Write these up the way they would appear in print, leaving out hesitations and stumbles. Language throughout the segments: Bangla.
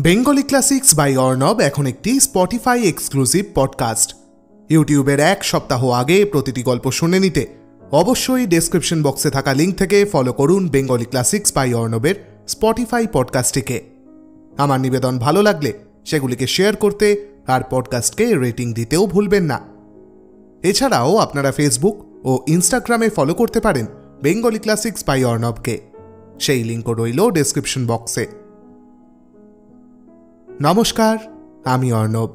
বেঙ্গলি ক্লাসিক্স বাই অর্ণব এখন একটি স্পটিফাই এক্সক্লুসিভ পডকাস্ট। ইউটিউবের এক সপ্তাহ আগে প্রতিটি গল্প শুনে নিতে অবশ্যই ডেসক্রিপশন বক্সে থাকা লিঙ্ক থেকে ফলো করুন বেঙ্গলি ক্লাসিক্স বাই অর্ণবের স্পটিফাই পডকাস্টটিকে। আমার নিবেদন ভালো লাগলে সেগুলিকে শেয়ার করতে আর পডকাস্টকে রেটিং দিতেও ভুলবেন না। এছাড়াও আপনারা ফেসবুক ও ইনস্টাগ্রামে ফলো করতে পারেন বেঙ্গলি ক্লাসিক্স বাই অর্ণবকে, সেই লিঙ্কও রইল ডেসক্রিপশন বক্সে। নমস্কার, আমি অর্ণব।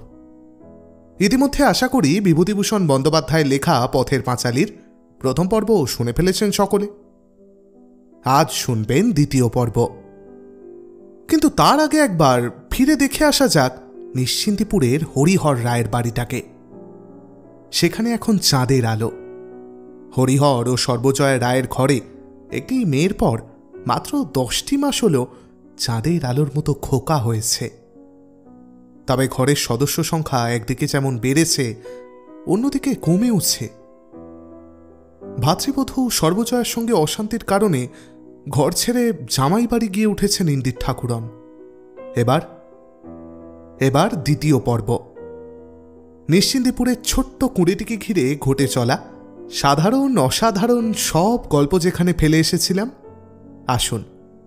ইতিমধ্যে আশা করি বিভূতিভূষণ বন্দ্যোপাধ্যায়ের লেখা পথের পাঁচালীর প্রথম পর্ব শুনে ফেলেছেন সকলে। আজ শুনবেন দ্বিতীয় পর্ব, কিন্তু তার আগে একবার ফিরে দেখে আসা যাক নিশ্চিন্তিপুরের হরিহর রায়ের বাড়িটাকে। সেখানে এখন চাঁদের আলো। হরিহর ও সর্বজয়া রায়ের ঘরে একটি মেয়ের পর মাত্র 10টি মাস হল চাঁদের আলোর মতো খোকা হয়েছে। তবে ঘরের সদস্য সংখ্যা একদিকে যেমন বেড়েছে, অন্যদিকে কমেওছে। ভাতৃবধূ সর্বজয়ার সঙ্গে অশান্তির কারণে ঘর ছেড়ে জামাই বাড়ি গিয়ে উঠেছেন ইন্দির ঠাকুরন। এবার দ্বিতীয় পর্ব। নিশ্চিন্দিপুরের ছোট্ট কুঁড়েটিকে ঘিরে ঘটে চলা সাধারণ অসাধারণ সব গল্প যেখানে ফেলে এসেছিলাম, আসুন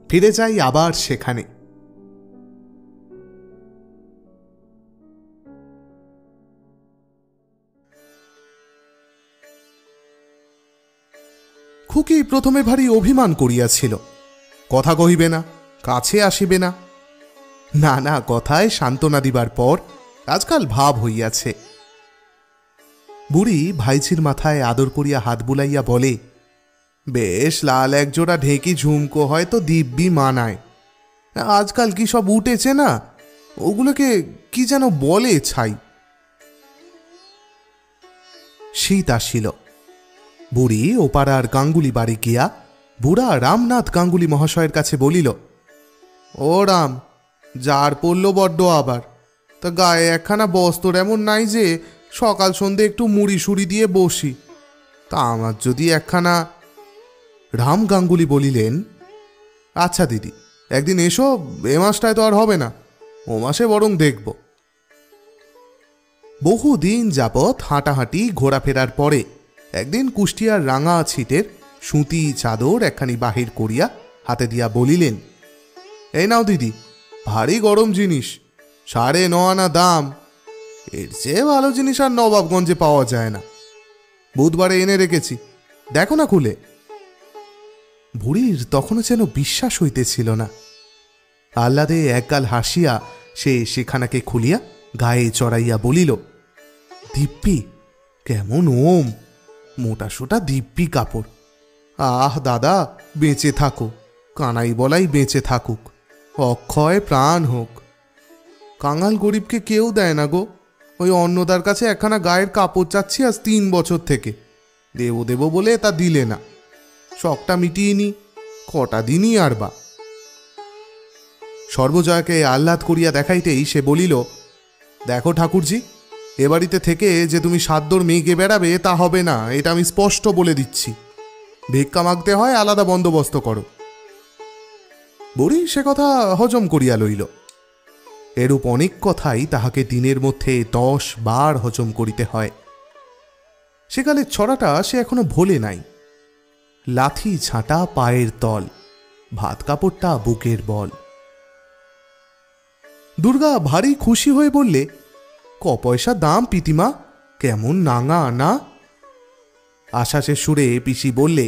ফিরে যাই আবার সেখানে। খুকি প্রথমে ভারী অভিমান করিয়াছিল, কথা কহিবে না, কাছে আসিবে না। নানা কথায় সান্ত্বনা দিবার পর আজকাল ভাব হইয়াছে। বুড়ি ভাইঝির মাথায় আদর করিয়া হাত বুলাইয়া বলে, বেশ লাল একজোড়া ঢেকি ঝুমকো হয়তো দিব্যি মানায়। আজকাল কি সব উঠেছে না, ওগুলোকে কি যেন বলে ছাই। শীত আসিল। বুড়ি ওপাড়ার গাঙ্গুলি বাড়ি গিয়া বুড়া রামনাথ গাঙ্গুলি মহাশয়ের কাছে বলিল, ও রাম, যার পড়ল বড্ড আবার, তা গায়ে একখানা বস্ত্র এমন নাই যে সকাল সন্ধে একটু মুড়ি সুড়ি দিয়ে বসি, তা আমার যদি একখানা। রাম গাঙ্গুলি বলিলেন, আচ্ছা দিদি, একদিন এসো, এ মাসটায় তো আর হবে না, ও মাসে বরং দেখব। বহুদিন যাবৎ হাঁটাহাঁটি ঘোরাফেরার পরে একদিন কুষ্টিয়ার রাঙা ছিটের সুতি চাদর একখানি বাহির করিয়া হাতে দিয়া বলিলেন, এই নাও দিদি, ভারী গরম জিনিস, 9.5 আনা দাম, এর চেয়ে ভালো জিনিস আর নবাবগঞ্জে পাওয়া যায় না, বুধবারে এনে রেখেছি, দেখো না খুলে। বুড়ির তখনও যেন বিশ্বাস হইতেছিল না। আহ্লাদে একগাল হাসিয়া সে সেখানাকে খুলিয়া গায়ে চড়াইয়া বলিল, দিব্যি, কেমন ওম, মোটা সোটা দিব্যি কাপড়। আহ দাদা, বেঁচে থাকো, কানাই বলাই বেঁচে থাকুক, অক্ষয় প্রাণ হোক। কাঙাল গরিবকে কেউ দেয় না গো, ওই অন্নদার কাছে একখানা গায়ের কাপড় চাচ্ছি আজ 3 বছর থেকে, দেব বলে তা দিলে না, শখটা মিটিয়ে নি, কটা দিনই আর বা। সর্বজয়াকে আহ্লাদ করিয়া দেখাইতেই সে বলিল, দেখো ঠাকুরজি, এ বাড়িতে থেকে যে তুমি সাদ্যর মেয়েকে বেড়াবে তা হবে না, এটা আমি স্পষ্ট বলে দিচ্ছি। ভিক্ষা মাগতে হয়, আলাদা বন্দোবস্ত করো। বুড়ি সে কথা হজম করিয়া লইল। এরূপ অনেক কথাই তাহাকে দিনের মধ্যে 10 বার হজম করিতে হয়। সেকালের ছড়াটা সে এখনো ভোলে নাই, লাথি ঝাঁটা পায়ের তল, ভাত কাপড়টা বুকের বল। দুর্গা ভারী খুশি হয়ে বললে, ক পয়সা দাম পিতিমা, কেমন নাঙা আনা। আশ্বাসের সুরে পিসি বললে,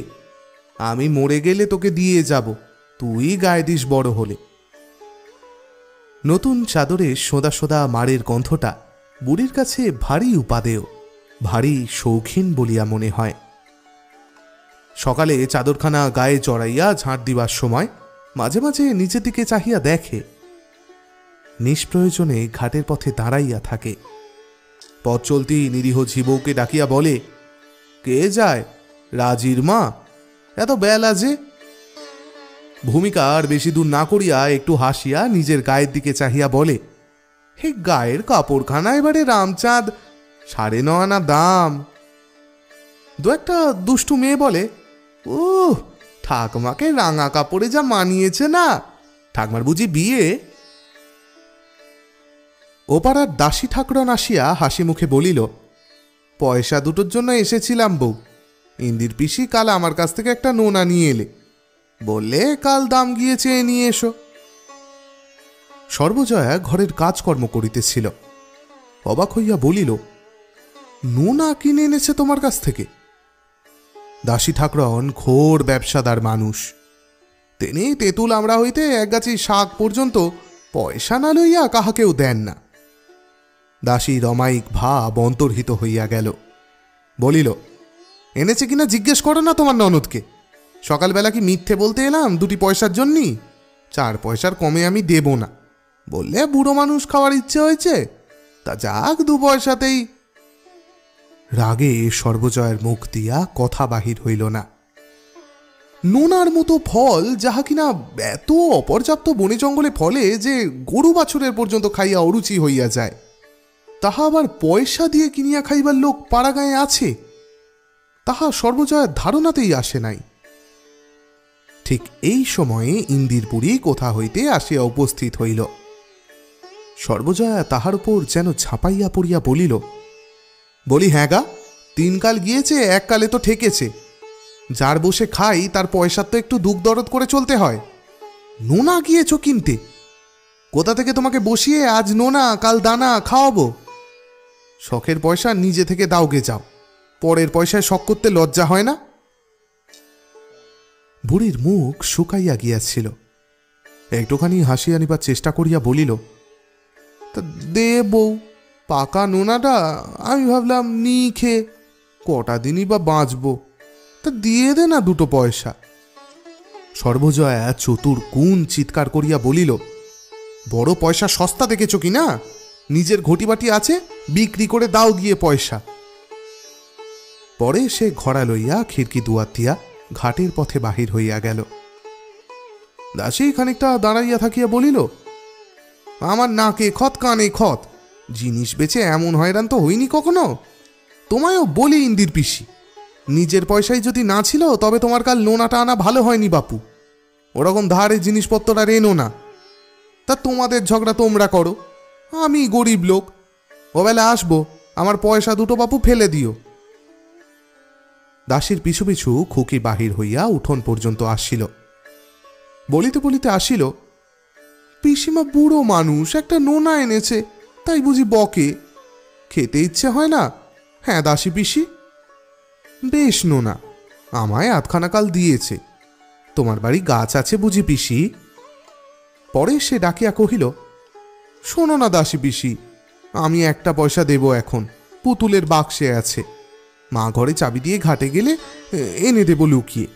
আমি মরে গেলে তোকে দিয়ে যাব, তুই গায়ে দিস বড় হলে। নতুন চাদরে সোদা সোদা মারের গন্ধটা বুড়ির কাছে ভারী উপাদেয়, ভারী শৌখিন বলিয়া মনে হয়। সকালে চাদরখানা গায়ে চড়াইয়া ঝাঁট দিবার সময় মাঝে মাঝে নিচের দিকে চাহিয়া দেখে। নিষ্প্রয়োজনে ঘাটের পথে দাঁড়াইয়া থাকে। পথ চলতি নিরীহ ঝিবৌকে ডাকিয়া বলে, কে যায়, রাজির মা, এত বেলা যে। ভূমিকা আর বেশি দূর না করিয়া একটু হাসিয়া নিজের গায়ের দিকে চাহিয়া বলে, হে গায়ের কাপড়খানা এবারে রামচাঁদ 9.5 আনা দাম। দু একটা দুষ্টু মেয়ে বলে, ঠাকমাকে রাঙা কাপড়ে যা মানিয়েছে না, ঠাকমার বুঝি বিয়ে। ওপাড়ার দাসী ঠাকরন আসিয়া হাসি মুখে বলিল, পয়সা দুটোর জন্য এসেছিলাম বউ। ইন্দির পিসি কাল আমার কাছ থেকে একটা নোনা নিয়ে এলে, বললে কাল দাম গিয়েছে নিয়ে এসো। সর্বজয়া ঘরের কাজকর্ম করিতেছিল, অবাক হইয়া বলিল, নোনা কিনে এনেছে তোমার কাছ থেকে? দাসী ঠাকরন ঘোর ব্যবসাদার মানুষ, তিনি তেঁতুল আমড়া হইতে একগাছি শাক পর্যন্ত পয়সা না লইয়া কাহাকেও দেন না। দাসীর অমায়িক ভাব অন্তর্হিত হইয়া গেল, বলিল, এনেছে কিনা জিজ্ঞেস করো না তোমার ননদকে। সকালবেলা কি মিথ্যে বলতে এলাম 2 পয়সার জন্যই? 4 পয়সার কমে আমি দেব না, বললে বুড়ো মানুষ খাওয়ার ইচ্ছে হয়েছে, তা যাক 2 পয়সাতেই। রাগে সর্বজয়ের মুখ দিয়া কথা বাহির হইল না। নোনার মতো ফল, যাহা কিনা এত অপর্যাপ্ত বনে জঙ্গলে ফলে যে গরু বাছুরের পর্যন্ত খাইয়া অরুচি হইয়া যায়, তাহা আবার পয়সা দিয়ে কিনিয়া খাইবার লোক পাড়াগাঁয়ে আছে, তাহা সর্বজয়ের ধারণাতেই আসে নাই। ঠিক এই সময়ে ইন্দির বুড়ি কোথা হইতে আসিয়া উপস্থিত হইল। সর্বজয়া তাহার উপর যেন ঝাঁপাইয়া পড়িয়া বলিল, বলি, হ্যাঁ গা, 3 কাল গিয়েছে, 1 কালে তো ঠেকেছে। যার বসে খাই তার পয়সার তো একটু দুঃখ দরদ করে চলতে হয়। নোনা গিয়েছ কিনতে? কোথা থেকে তোমাকে বসিয়ে আজ নোনা কাল দানা খাওয়াবো? শখের পয়সা নিজে থেকে দাওগে যাও, পরের পয়সায় শখ করতে লজ্জা হয় না? বুড়ির মুখ শুকাইয়া গিয়াছিল, একটুখানি হাসি আনিবার চেষ্টা করিয়া বলিল, তা দে বউ, পাকা নোনাটা আমি ভাবলাম নি খেয়ে কটা দিনই বা বাঁচব, তা দিয়ে দে না 2 পয়সা। সর্বজয়া চতুর গুণ চিৎকার করিয়া বলিল, বড় পয়সা সস্তা দেখেছ কি না? নিজের ঘটিবাটি আছে, বিক্রি করে দাও গিয়ে পয়সা। পরে সে ঘড়া লইয়া খিড়কি দুয়ার দিয়া ঘাটের পথে বাহির হইয়া গেল। দাসী খানিকটা দাঁড়াইয়া থাকিয়া বলিল, আমার নাকে খত কানে খত, জিনিস বেচে এমন হয়রান তো হইনি কখনো। তোমায়ও বলি ইন্দির পিসি, নিজের পয়সায় যদি না ছিল তবে তোমার কাল নোনাটা আনা ভালো হয়নি বাপু। ওরকম ধারের জিনিসপত্রটা রেনো না। তা তোমাদের ঝগড়া তোমরা করো, আমি গরিব লোক, ওবেলা আসবো, আমার পয়সা 2 বাপু ফেলে দিও। দাসীর পিছু পিছু খুকি বাহির হইয়া উঠোন পর্যন্ত আসিল। বলিতে বলিতে আসিল, পিসিমা বুড়ো মানুষ, একটা নোনা এনেছে, তাই বুঝি বকে, খেতে ইচ্ছে হয় না? হ্যাঁ দাসী পিসি, বেশ নোনা, আমায় 8খানা কাল দিয়েছে। তোমার বাড়ি গাছ আছে বুঝি পিসি? পরে সে ডাকিয়া কহিল, শোনো না দাসী পিসি, আমি 1 পয়সা দেব এখন, পুতুলের বাক্সে আছে। মা ঘরে চাবি দিয়ে ঘাটে গেলে এনে দেব লুকিয়ে,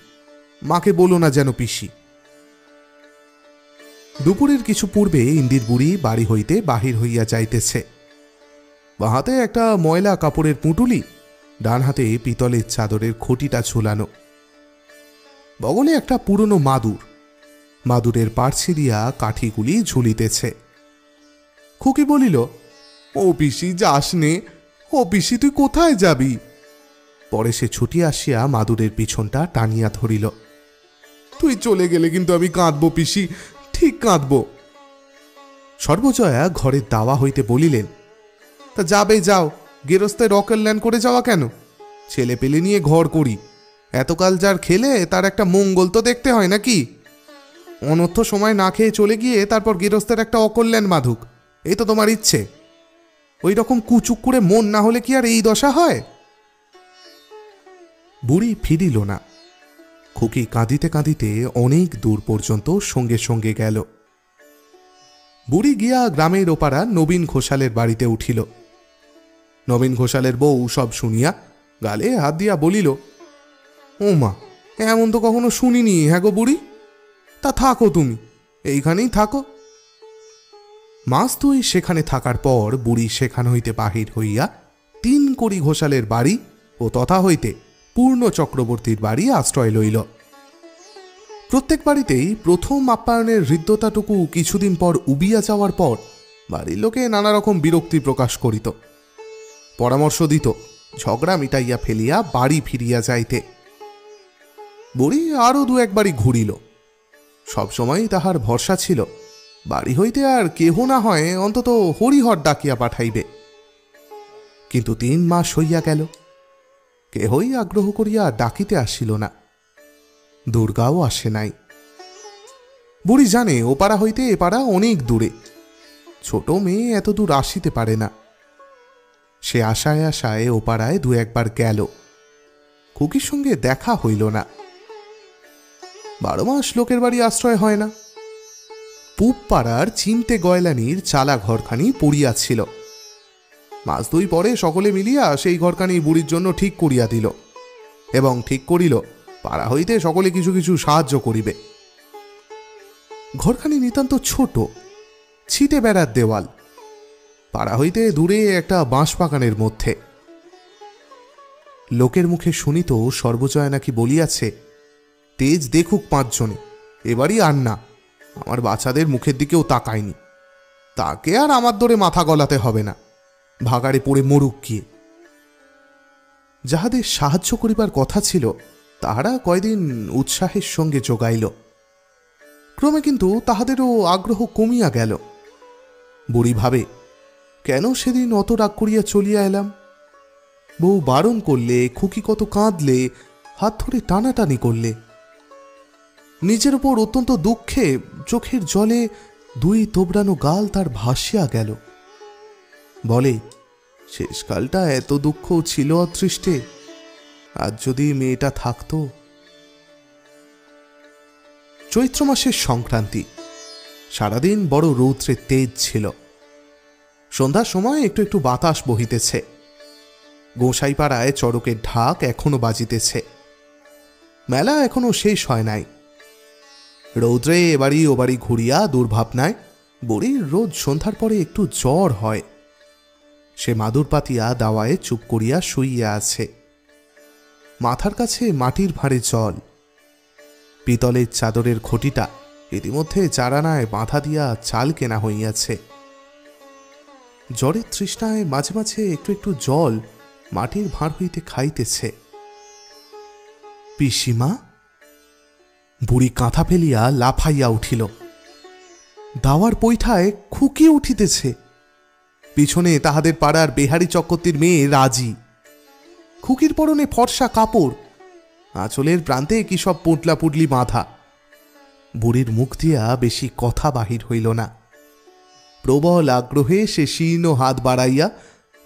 মাকে বলো না যেন পিসি। দুপুরের কিছু পূর্বে ইন্দির বুড়ি বাড়ি হইতে বাহির হইয়া যাইতেছে। বাঁ হাতে একটা ময়লা কাপড়ের পুঁটুলি, ডান হাতে পিতলের চাদরের খুঁটিটা ঝুলানো। বগলে একটা পুরনো মাদুর, মাদুরের পাড় ছিঁড়িয়া কাঠিগুলি ঝুলিতেছে। খুকি বলিল, ও পিসি যাস নে, ও পিসি তুই কোথায় যাবি? পরে সে ছুটি আসিয়া মাদুরের পিছনটা টানিয়া ধরিল। তুই চলে গেলে কিন্তু আমি কাঁদবো পিসি, ঠিক কাঁদবো। সর্বজয়া ঘরের দাওয়া হইতে বলিলেন, তা যাবে যাও, গেরস্তে রকেলল্যান্ড করে যাওয়া কেন? ছেলে পেলে নিয়ে ঘর করি, এতকাল যার খেলে তার একটা মঙ্গল তো দেখতে হয় নাকি? অনর্থ সময় না খেয়ে চলে গিয়ে তারপর গেরস্তের একটা অকল্যাণ বাঁধুক, এই তো তোমার ইচ্ছে? ওই রকম কুচুক করে মন না হলে কি আর এই দশা হয়? বুড়ি ফিরিল না। খুকি কাঁদিতে কাঁদিতে অনেক দূর পর্যন্ত সঙ্গে সঙ্গে গেল। বুড়ি গিয়া গ্রামের ওপাড়া নবীন ঘোষালের বাড়িতে উঠিল। নবীন ঘোষালের বউ সব শুনিয়া গালে হাত দিয়া বলিল, ও মা, এমন তো কখনো শুনিনি। হ্যাঁ গো বুড়ি, তা থাকো তুমি, এইখানেই থাকো। মাস 2 সেখানে থাকার পর বুড়ি সেখান হইতে বাহির হইয়া 3 কড়ি ঘোষালের বাড়ি ও তথা হইতে পূর্ণ চক্রবর্তীর বাড়ি আশ্রয় লইল। প্রত্যেক বাড়িতেই প্রথম আপ্যায়নের হৃদ্যতাটুকু কিছুদিন পর উবিয়া যাওয়ার পর বাড়ির লোকে নানা রকম বিরক্তি প্রকাশ করিত, পরামর্শ দিত ঝগড়া মিটাইয়া ফেলিয়া বাড়ি ফিরিয়া যাইতে। বুড়ি আরও 2-1 বাড়ি ঘুরিল। সবসময়ই তাহার ভরসা ছিল বাড়ি হইতে আর কেহ না হয় অন্তত হরিহর ডাকিয়া পাঠাইবে। কিন্তু 3 মাস হইয়া গেল, কেহই আগ্রহ করিয়া ডাকিতে আসিল না। দুর্গাও আসে নাই। বুড়ি জানে ওপাড়া হইতে এপাড়া অনেক দূরে, ছোট মেয়ে এত দূর আসিতে পারে না। সে আশায় আশায় ওপাড়ায় 2-1 বার গেল, খুকির সঙ্গে দেখা হইল না। 12 মাস লোকের বাড়ি আশ্রয় হয় না। পূব পাড়ার চিমটে গয়লানির চালা ঘরখানি পড়িয়াছিল। 1-2 মাস পরে সকলে মিলিয়া সেই ঘরখানি বুড়ির জন্য ঠিক করিয়া দিল, এবং ঠিক করিল পাড়া হইতে সকলে কিছু কিছু সাহায্য করিবে। ঘরখানি নিতান্ত ছোট, ছিটে বেড়ার দেওয়াল, পাড়া হইতে দূরে একটা বাঁশ বাগানের মধ্যে। লোকের মুখে শুনিত সর্বজয়া নাকি বলিয়াছে, তেজ দেখুক 5 জনে, এবারই আর না, আমার বাচ্চাদের মুখের দিকেও তাকায়নি, তাকে আর আমার দরে মাথা গলাতে হবে না, ভাগাড়ে পড়ে মরুক গিয়ে। যাহাদের সাহায্য করিবার কথা ছিল তাহারা কয়দিন উৎসাহের সঙ্গে যোগাইল। ক্রমে কিন্তু তাহাদেরও আগ্রহ কমিয়া গেল। বুড়ি ভাবে, কেন সেদিন অত রাগ করিয়া চলিয়া এলাম? বউ বারণ করলে, খুকি কত কাঁদলে, হাত ধরে টানাটানি করলে। নিজের ওপর অত্যন্ত দুঃখে চোখের জলে 2 তোবড়ানো গাল তার ভাসিয়া গেল। বলে, শেষকালটা এত দুঃখ ছিল অদৃষ্টে, আজ যদি মেয়েটা থাকত। চৈত্র মাসের সংক্রান্তি, সারাদিন বড় রৌদ্রের তেজ ছিল। সন্ধ্যার সময় একটু একটু বাতাস বহিতেছে। গোসাইপাড়ায় চড়কের ঢাক এখনো বাজিতেছে। মেলা এখনো শেষ হয় নাই। রৌদ্রে এবাড়ি ওবাড়ি ঘুরিয়া দুর্ভাবনায় বুড়ির রোজ সন্ধ্যার পরে একটু জ্বর হয়। সে মাদুর পাতিয়া দাওয়ায় চুপ করিয়া শুইয়া আছে। মাথার কাছে মাটির ভাঁড়ে জল। পিতলের চাদরের ঘটিটা ইতিমধ্যে চারানায় বাঁধা দিয়া চাল কেনা হইয়াছে। জ্বরের তৃষ্ণায় মাঝে মাঝে একটু একটু জল মাটির ভাঁড় হইতে খাইতেছে। পিসিমা? বুড়ি কাঁথা ফেলিয়া লাফাইয়া উঠিল। দাওয়ার পৈঠায় খুকি উঠিতেছে। পিছনে তাহাদের পাড়ার বেহারি চক্রবর্তীর মেয়ে রাজি। খুকির পরনে ফর্সা কাপড়, আঁচলের প্রান্তে কি সব পুটলা পুটলি বাঁধা। বুড়ির মুখ দিয়া বেশি কথা বাহির হইল না। প্রবল আগ্রহে সে শীর্ণ হাত বাড়াইয়া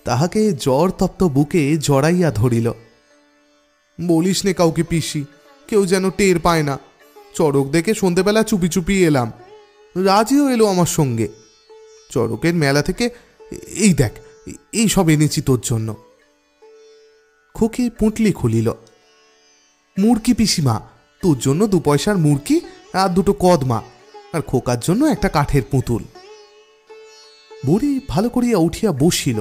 তাহাকে জ্বর তপ্ত বুকে জড়াইয়া ধরিল। বলিস নে কাউকে পিসি, কেউ যেন টের পায় না। চড়ক দেখে সন্ধেবেলা চুপি চুপি এলাম, রাজিও এলো আমার সঙ্গে। চড়কের মেলা থেকে এই দেখ, এই সব এনেছি তোর জন্য। খুকি পুঁটলি খুলিল। মুরকি পিসিমা, তোর জন্য 2 পয়সার মুরকি আর 2টো কদমা, আর খোকার জন্য একটা কাঠের পুতুল। বুড়ি ভালো করিয়া উঠিয়া বসিল।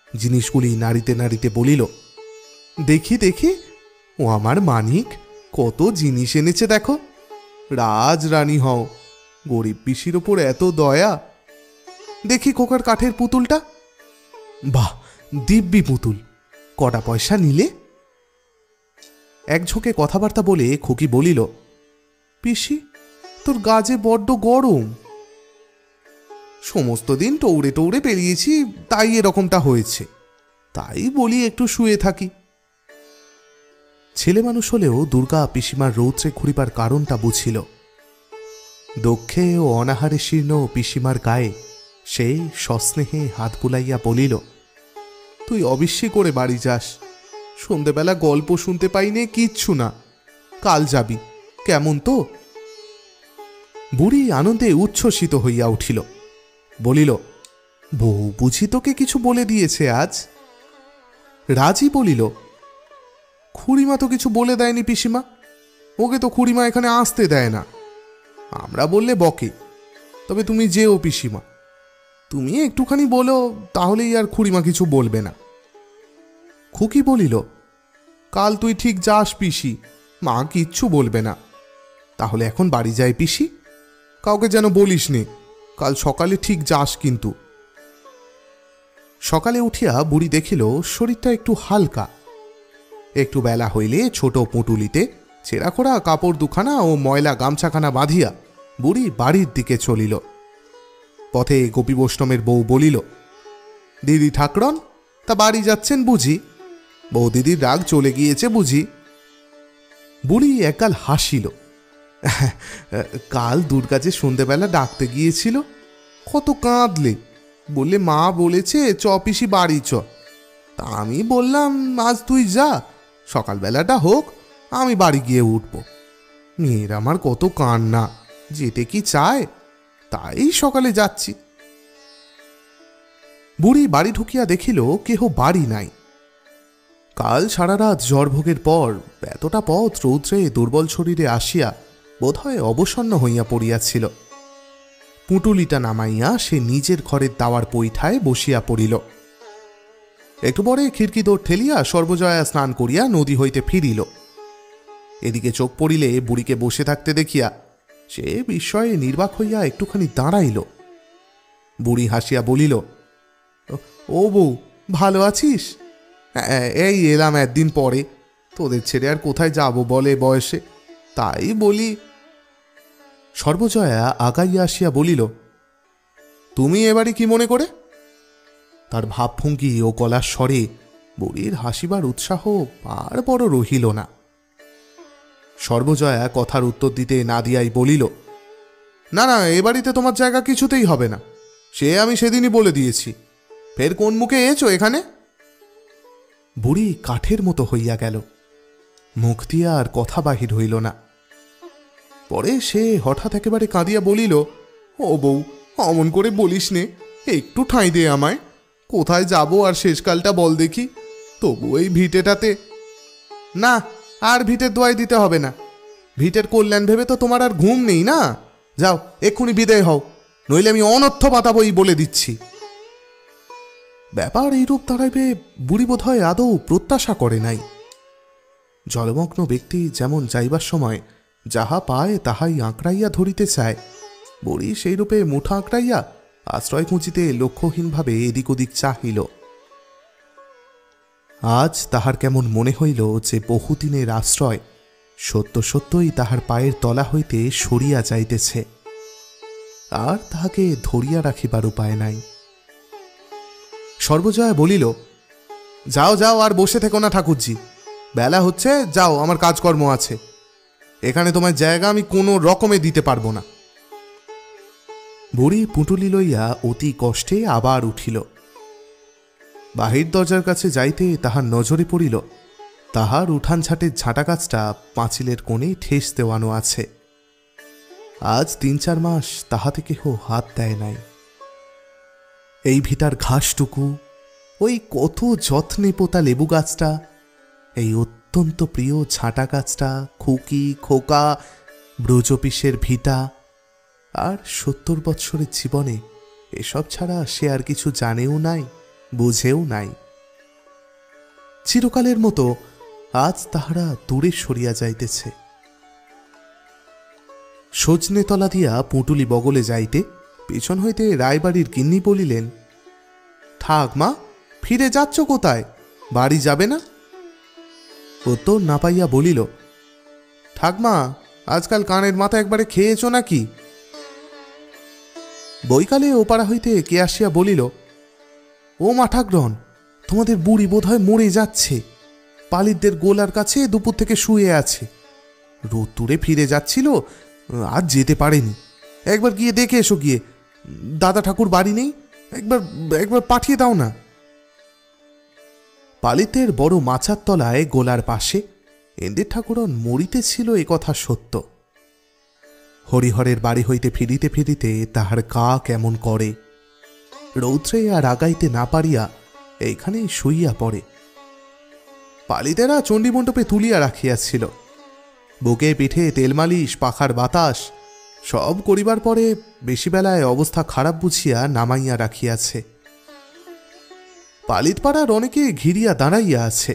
জিনিসগুলি নাড়িতে নাড়িতে বলিল, দেখি দেখি, ও আমার মানিক কত জিনিস এনেছে দেখো। রাজ রানী হও, গরিব পিসির ওপর এত দয়া। দেখি খোকার কাঠের পুতুলটা। বাহ, দিব্যি পুতুল, কটা পয়সা নিলে? এক ঝোঁকে কথাবার্তা বলে খুকি বলিল, পিসি তোর গাজে বড্ড গরম। সমস্ত দিন টৌড়ে টৌড়ে পেরিয়েছি, তাই এরকমটা হয়েছে। তাই বলি একটু শুয়ে থাকি। ছেলে মানুষ হলেও দুর্গা পিসিমার রৌদ্রে ঘুরিবার কারণটা বুঝিল। দক্ষে ও অনাহারে শীর্ণ পিসিমার গায়ে সে সস্নেহে হাত বুলাইয়া বলিল, তুই অবিশ্বাসী করে বাড়ি যাস। সন্ধেবেলা গল্প শুনতে পাইনে কিচ্ছু না, কাল যাবি কেমন তো? বুড়ি আনন্দে উচ্ছ্বসিত হইয়া উঠিল। বলিল, বউ বুঝি তোকে কিছু বলে দিয়েছে আজ? রাজি বলিল, খুড়িমা তো কিছু বলে দেয়নি পিসিমা, ওকে তো খুড়িমা এখানে আসতে দেয় না। আমরা বললে বকে, তবে তুমি যেও পিসিমা, তুমি একটুখানি বলো, তাহলেই আর খুড়িমা কিছু বলবে না। খুকি বলিল, কাল তুই ঠিক যাস পিসি, মা কিচ্ছু বলবে না। তাহলে এখন বাড়ি যাই পিসি, কাউকে যেন বলিস নে, কাল সকালে ঠিক যাস কিন্তু। সকালে উঠিয়া বুড়ি দেখিল শরীরটা একটু হালকা। একটু বেলা হইলে ছোট পুঁটুলিতে ছেঁড়াখোড়া কাপড় 2খানা ও ময়লা গামছাখানা বাঁধিয়া বুড়ি বাড়ির দিকে চলিল। পথে গোপী বৈষ্ণবের বউ বলিল, দিদি ঠাকরন, তা বাড়ি যাচ্ছেন বুঝি? বউ দিদির রাগ চলে গিয়েছে বুঝি? বুড়ি একগাল হাসিল। কাল দুর্গা যে সন্ধ্যেবেলা ডাকতে গিয়েছিল, কত কাঁদলে, বললে মা বলেছে চ পিসি বাড়ি চ। তা আমি বললাম আজ তুই যা, সকালবেলাটা হোক, আমি বাড়ি গিয়ে উঠব। মেয়ের আমার কত কান্না, যেতে কি চায়, তাই সকালে যাচ্ছি। বুড়ি বাড়ি ঢুকিয়া দেখিল কেহ বাড়ি নাই। কাল সারা রাত জ্বরভোগের পর এতটা পথ রৌদ্রে দুর্বল শরীরে আসিয়া বোধহয় অবসন্ন হইয়া পড়িয়াছিল। পুঁটুলিটা নামাইয়া সে নিজের ঘরের দাওয়ার পৈঠায় বসিয়া পড়িল। একটু পরে খিড়কি দৌড় ঠেলিয়া সর্বজয়া স্নান করিয়া নদী হইতে ফিরিল। এদিকে চোখ পড়িলে বুড়িকে বসে থাকতে দেখিয়া সে বিস্ময়ে নির্বাক হইয়া একটুখানি দাঁড়াইল। বুড়ি হাসিয়া বলিল, ও বউ, ভালো আছিস? এই এলাম একদিন পরে, তোদের ছেড়ে আর কোথায় যাব বলে বয়সে, তাই বলি। সর্বজয়া আগাইয়া আসিয়া বলিল, তুমি এবারে কি মনে করে? তার ভাবভঙ্গি ও গলার স্বরে বুড়ির হাসিবার উৎসাহ আর বড় রহিল না। সর্বজয়া কথার উত্তর দিতে না দিয়াই বলিল, না না, এ বাড়িতে তোমার জায়গা কিছুতেই হবে না, সে আমি সেদিনই বলে দিয়েছি। ফের কোন মুখে এছো এখানে? বুড়ি কাঠের মতো হইয়া গেল, মুখ দিয়া আর কথা বাহির হইল না। পরে সে হঠাৎ একেবারে কাঁদিয়া বলিল, ও বউ, অমন করে বলিস নে, একটু ঠাঁই দে আমায়, কোথায় যাব আর শেষকালটা বল দেখি। তবু এই ভিটেটাতে। না, আর ভিটের দোয়াই দিতে হবে না, ভিটের কল্যাণ ভেবে তো তোমার আর ঘুম নেই না। যাও, এক্ষুনি বিদায় হও, নইলে আমি অনর্থ পাতাবই বলে দিচ্ছি। ব্যাপার এইরূপ দাঁড়াইবে বুড়ি বোধ হয় আদৌ প্রত্যাশা করে নাই। জলমগ্ন ব্যক্তি যেমন যাইবার সময় যাহা পায় তাহাই আঁকড়াইয়া ধরিতে চায়, বুড়ি সেই রূপে মুঠা আঁকড়াইয়া আশ্রয় খুঁজিতে লক্ষ্যহীনভাবে এদিক ওদিক চাহিল। আজ তাহার কেমন মনে হইল যে বহুদিনের আশ্রয় সত্য সত্যই তাহার পায়ের তলা হইতে সরিয়া যাইতেছে, আর তাহাকে ধরিয়া রাখিবার উপায় নাই। সর্বজয়া বলিল, যাও যাও, আর বসে থেকো না ঠাকুরজি, বেলা হচ্ছে, যাও, আমার কাজকর্ম আছে, এখানে তোমার জায়গা আমি কোনো রকমে দিতে পারবো না। বুড়ি পুঁটুলি লইয়া অতি কষ্টে আবার উঠিল। বাহির দরজার কাছে যাইতে তাহার নজরে পড়িল তাহার উঠান ছাটের ঝাঁটা গাছটা পাঁচিলের কোণে ঠেস দেওয়ানো আছে। আজ ৩-৪ মাস তাহাতে কেহ হাত দেয় নাই। এই ভিটার ঘাসটুকু, ওই কত যত্নে পোতা লেবু গাছটা, এই অত্যন্ত প্রিয় ঝাঁটা গাছটা, খুকি খোকা ব্রজপিসের ভিটা, আর ৭০ বৎসরের জীবনে এসব ছাড়া সে আর কিছু জানেও নাই, বুঝেও নাই। চিরকালের মতো আজ তাহারা দূরে সরিয়া যাইতেছে। সজনে তলা দিয়া পুঁটুলি বগলে যাইতে পেছন হইতে রায়বাড়ির গিন্নি বলিলেন, ঠাকমা, ফিরে যাচ্ছ কোথায়? বাড়ি যাবে না? উত্তর না পাইয়া বলিল, ঠাকমা, আজকাল কানের মাথা একবারে খেয়েছ নাকি? বৈকালে ওপাড়া হইতে কে আসিয়া বলিল, ও মা ঠাকরন, তোমাদের বুড়ি বোধ হয় মরে যাচ্ছে, পালিতদের গোলার কাছে দুপুর থেকে শুয়ে আছে, রোদ্দুরে ফিরে যাচ্ছিল, আজ যেতে পারেনি, একবার গিয়ে দেখে এসো গিয়ে, দাদা ঠাকুর বাড়ি নেই, একবার একবার পাঠিয়ে দাও না। পালিতের বড় মাচার তলায় গোলার পাশে এন্দের ঠাকুরন মরিতেছিল, এ কথা সত্য। হরিহরের বাড়ি হইতে ফিরিতে ফিরিতে তাহার গা কেমন করে, রৌদ্রে আর আগাইতে না পারিয়া এইখানেই শুইয়া পড়ে। পালিতেরা চণ্ডীমণ্ডপে তুলিয়া রাখিয়াছিল, বুকে পিঠে তেলমালিশ, পাখার বাতাস সব করিবার পরে বেশিবেলায় অবস্থা খারাপ বুঝিয়া নামাইয়া রাখিয়াছে। পালিতপাড়ার অনেকে ঘিরিয়া দাঁড়াইয়া আছে,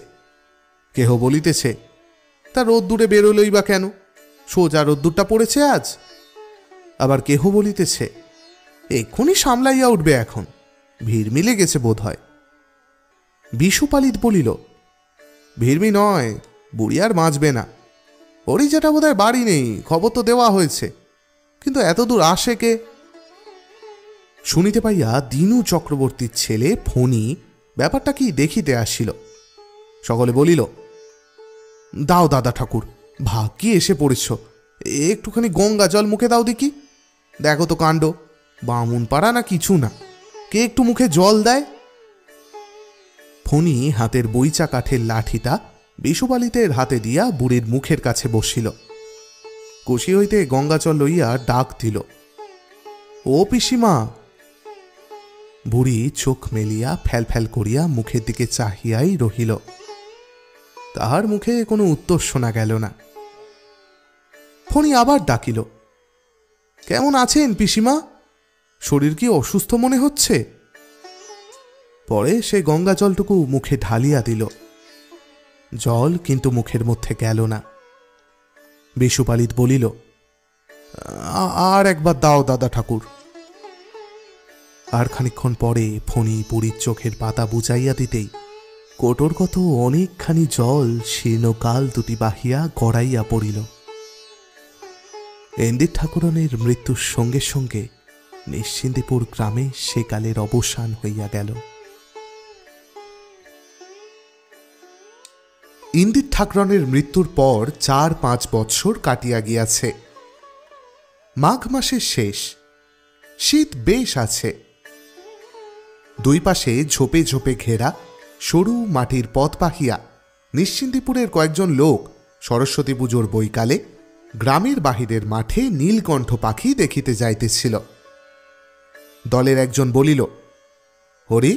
কেহ বলিতেছে, তা রোদ্দুরে বেরোলই বা কেন, সোজা রোদ্দুরটা পড়েছে আজ। আবার কেহ বলিতেছে, এক্ষুনি সামলাইয়া উঠবে, এখন ভিড় মিলে গেছে বোধ হয়। বিশু পালিত বলিল, ভিড়মি নয়, বুড়ি আর বাঁচবে না, ওরই যেটা বোধ হয় বাড়ি নেই, খবর তো দেওয়া হয়েছে, কিন্তু এত দূর আসে কে? শুনিতে পাইয়া দিনু চক্রবর্তীর ছেলে ফণি ব্যাপারটা কি দেখিতে আসিল। সকলে বলিল, দাও দাদা ঠাকুর, ভাগ্যি এসে পড়েছ, একটুখানি গঙ্গা জল মুখে দাও দেখি। দেখো তো কাণ্ড, বামুন পাড়া না কিছু না, কে একটু মুখে জল দেয়? ফণি হাতের বইচা কাঠের লাঠিটা বিশুবালিতের হাতে দিয়া বুড়ির মুখের কাছে বসিল। কুশি হইতে গঙ্গা জল লইয়া ডাক দিল, ও পিসিমা। বুড়ি চোখ মেলিয়া ফ্যাল ফ্যাল করিয়া মুখের দিকে চাহিয়াই রহিল। তাহার মুখে কোনো উত্তর শোনা গেল না। ফণি আবার ডাকিল, কেমন আছেন পিসিমা? শরীর কি অসুস্থ মনে হচ্ছে? পরে সে গঙ্গা জলটুকু মুখে ঢালিয়া দিল। জল কিন্তু মুখের মধ্যে গেল না। বিশুপালিত বলিল, আর একবার দাও দাদা ঠাকুর। আর খানিকক্ষণ পরে ফণি বুড়ির চোখের পাতা বুঝাইয়া দিতেই কোটর কত অনেকখানি জল শীর্ণ গাল দুটি বাহিয়া গড়াইয়া পড়িল। এন্দির ঠাকুরনের মৃত্যুর সঙ্গে সঙ্গে নিশ্চিন্দিপুর গ্রামে সেকালের অবসান হইয়া গেল। ইন্দির ঠাকুরনের মৃত্যুর পর 4-5 বৎসর কাটিয়া গিয়াছে। মাঘ মাসের শেষ, শীত বেশ আছে। দুই পাশে ঝোপে ঝোপে ঘেরা সরু মাটির পথ পাহিয়া নিশ্চিন্দিপুরের কয়েকজন লোক সরস্বতী পুজোর বৈকালে গ্রামের বাহিরের মাঠে নীলকণ্ঠ পাখি দেখিতে যাইতেছিল। দলের একজন বলিল, হরি,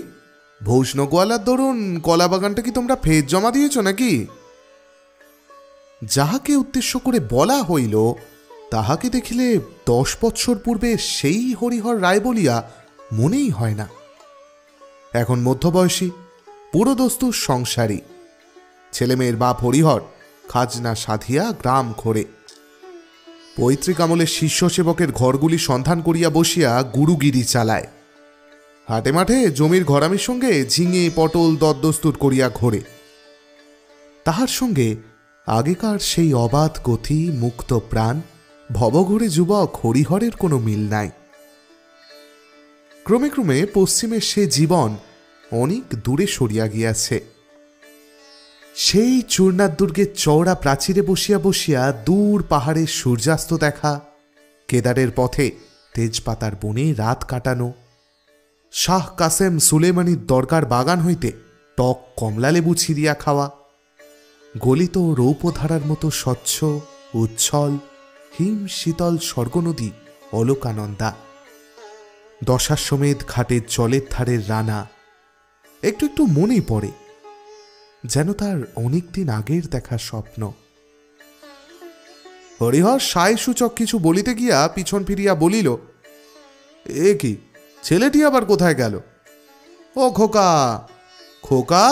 ভৌষ্ণগোয়ালার দরুন কলা বাগানটা কি তোমরা ফের জমা দিয়েছ নাকি? যাহাকে উদ্দেশ্য করে বলা হইল তাহাকে দেখিলে 10 বৎসর পূর্বে সেই হরিহর রায় বলিয়া মনেই হয় না। এখন মধ্যবয়সী, পুরোদস্তুর সংসারী, ছেলেমেয়ের বাপ হরিহর খাজনা সাধিয়া গ্রাম ঘোরে। পৈতৃক আমলের শিষ্য সেবকের ঘরগুলি সন্ধান করিয়া বসিয়া গুরুগিরি চালায়। হাটে মাঠে জমির ঘরামির সঙ্গে ঝিঙে পটল দরদস্তুর করিয়া ঘোরে। তাহার সঙ্গে আগেকার সেই অবাধ গতি মুক্ত প্রাণ ভবঘুরে যুবক হরিহরের কোনো মিল নাই। ক্রমে ক্রমে পশ্চিমের সে জীবন অনেক দূরে সরিয়া গিয়াছে। সেই চূর্ণার দুর্গের চওড়া প্রাচীরে বসিয়া বসিয়া দূর পাহাড়ের সূর্যাস্ত দেখা, কেদারের পথে তেজপাতার বনে রাত কাটানো, শাহ কাসেম সুলেমানির দরগার বাগান হইতে টক কমলালেবু ছিঁড়িয়া খাওয়া, গলিত রৌপধারার মতো স্বচ্ছ উচ্ছল হিম শীতল স্বর্গনদী অলোকানন্দা, দশাশ্বমেধ ঘাটের জলের ধারের রানা একটু একটু মনেই পড়ে, যেন তার অনেকদিন আগের দেখা স্বপ্ন। হরিহর সায় সূচক কিছু বলিতে গিয়া পিছন ফিরিয়া বলিল, এ কি, ছেলেটি আবার কোথায় গেল? ও খোকা, খোকা।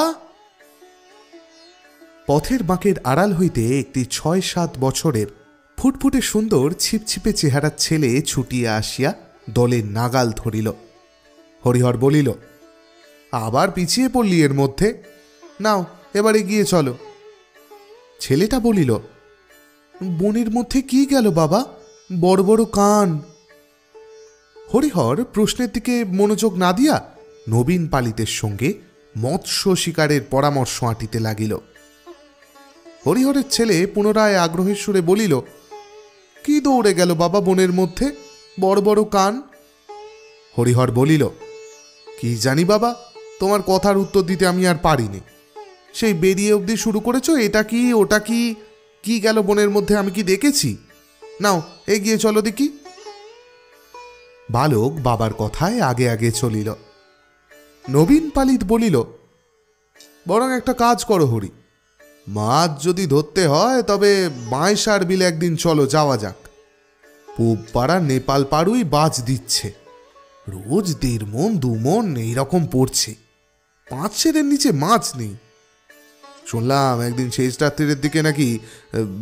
পথের বাঁকের আড়াল হইতে একটি 6-7 বছরের ফুটফুটে সুন্দর ছিপছিপে চেহারার ছেলে ছুটিয়া আসিয়া দলের নাগাল ধরিল। হরিহর বলিল, আবার পিছিয়ে পড়লি এর মধ্যে, নাও এবার এগিয়ে চলো। ছেলেটা বলিল, বনের মধ্যে কি গেল বাবা, বড় বড় কান। হরিহর প্রশ্নের দিকে মনোযোগ না দিয়া নবীন পালিতের সঙ্গে মৎস্য শিকারের পরামর্শ আঁটিতে লাগিল। হরিহরের ছেলে পুনরায় আগ্রহের সুরে বলিল, কি দৌড়ে গেল বাবা বনের মধ্যে, বড় বড় কান? হরিহর বলিল, কি জানি বাবা, তোমার কথার উত্তর দিতে আমি আর পারিনি। সেই বেরিয়ে অবধি শুরু করেছ, এটা কি ওটা কি, কি গেল বনের মধ্যে আমি কি দেখেছি? নাও এগিয়ে চলো দেখি। বালক বাবার কথায় আগে আগে চলিল। নবীন পালিত বলিল, বরং একটা কাজ করো হরি, মাছ যদি ধরতে হয় তবে বাঁশার বিলে একদিন চলো, যাওয়া যাক। পূব পাড়া নেপাল পাড়ুই বাজ দিচ্ছে, রোজ 1.5 মণ 2 মণ এইরকম পড়ছে, 5-6 নিচে মাছ নেই। শুনলাম একদিন শেষ রাত্রির দিকে নাকি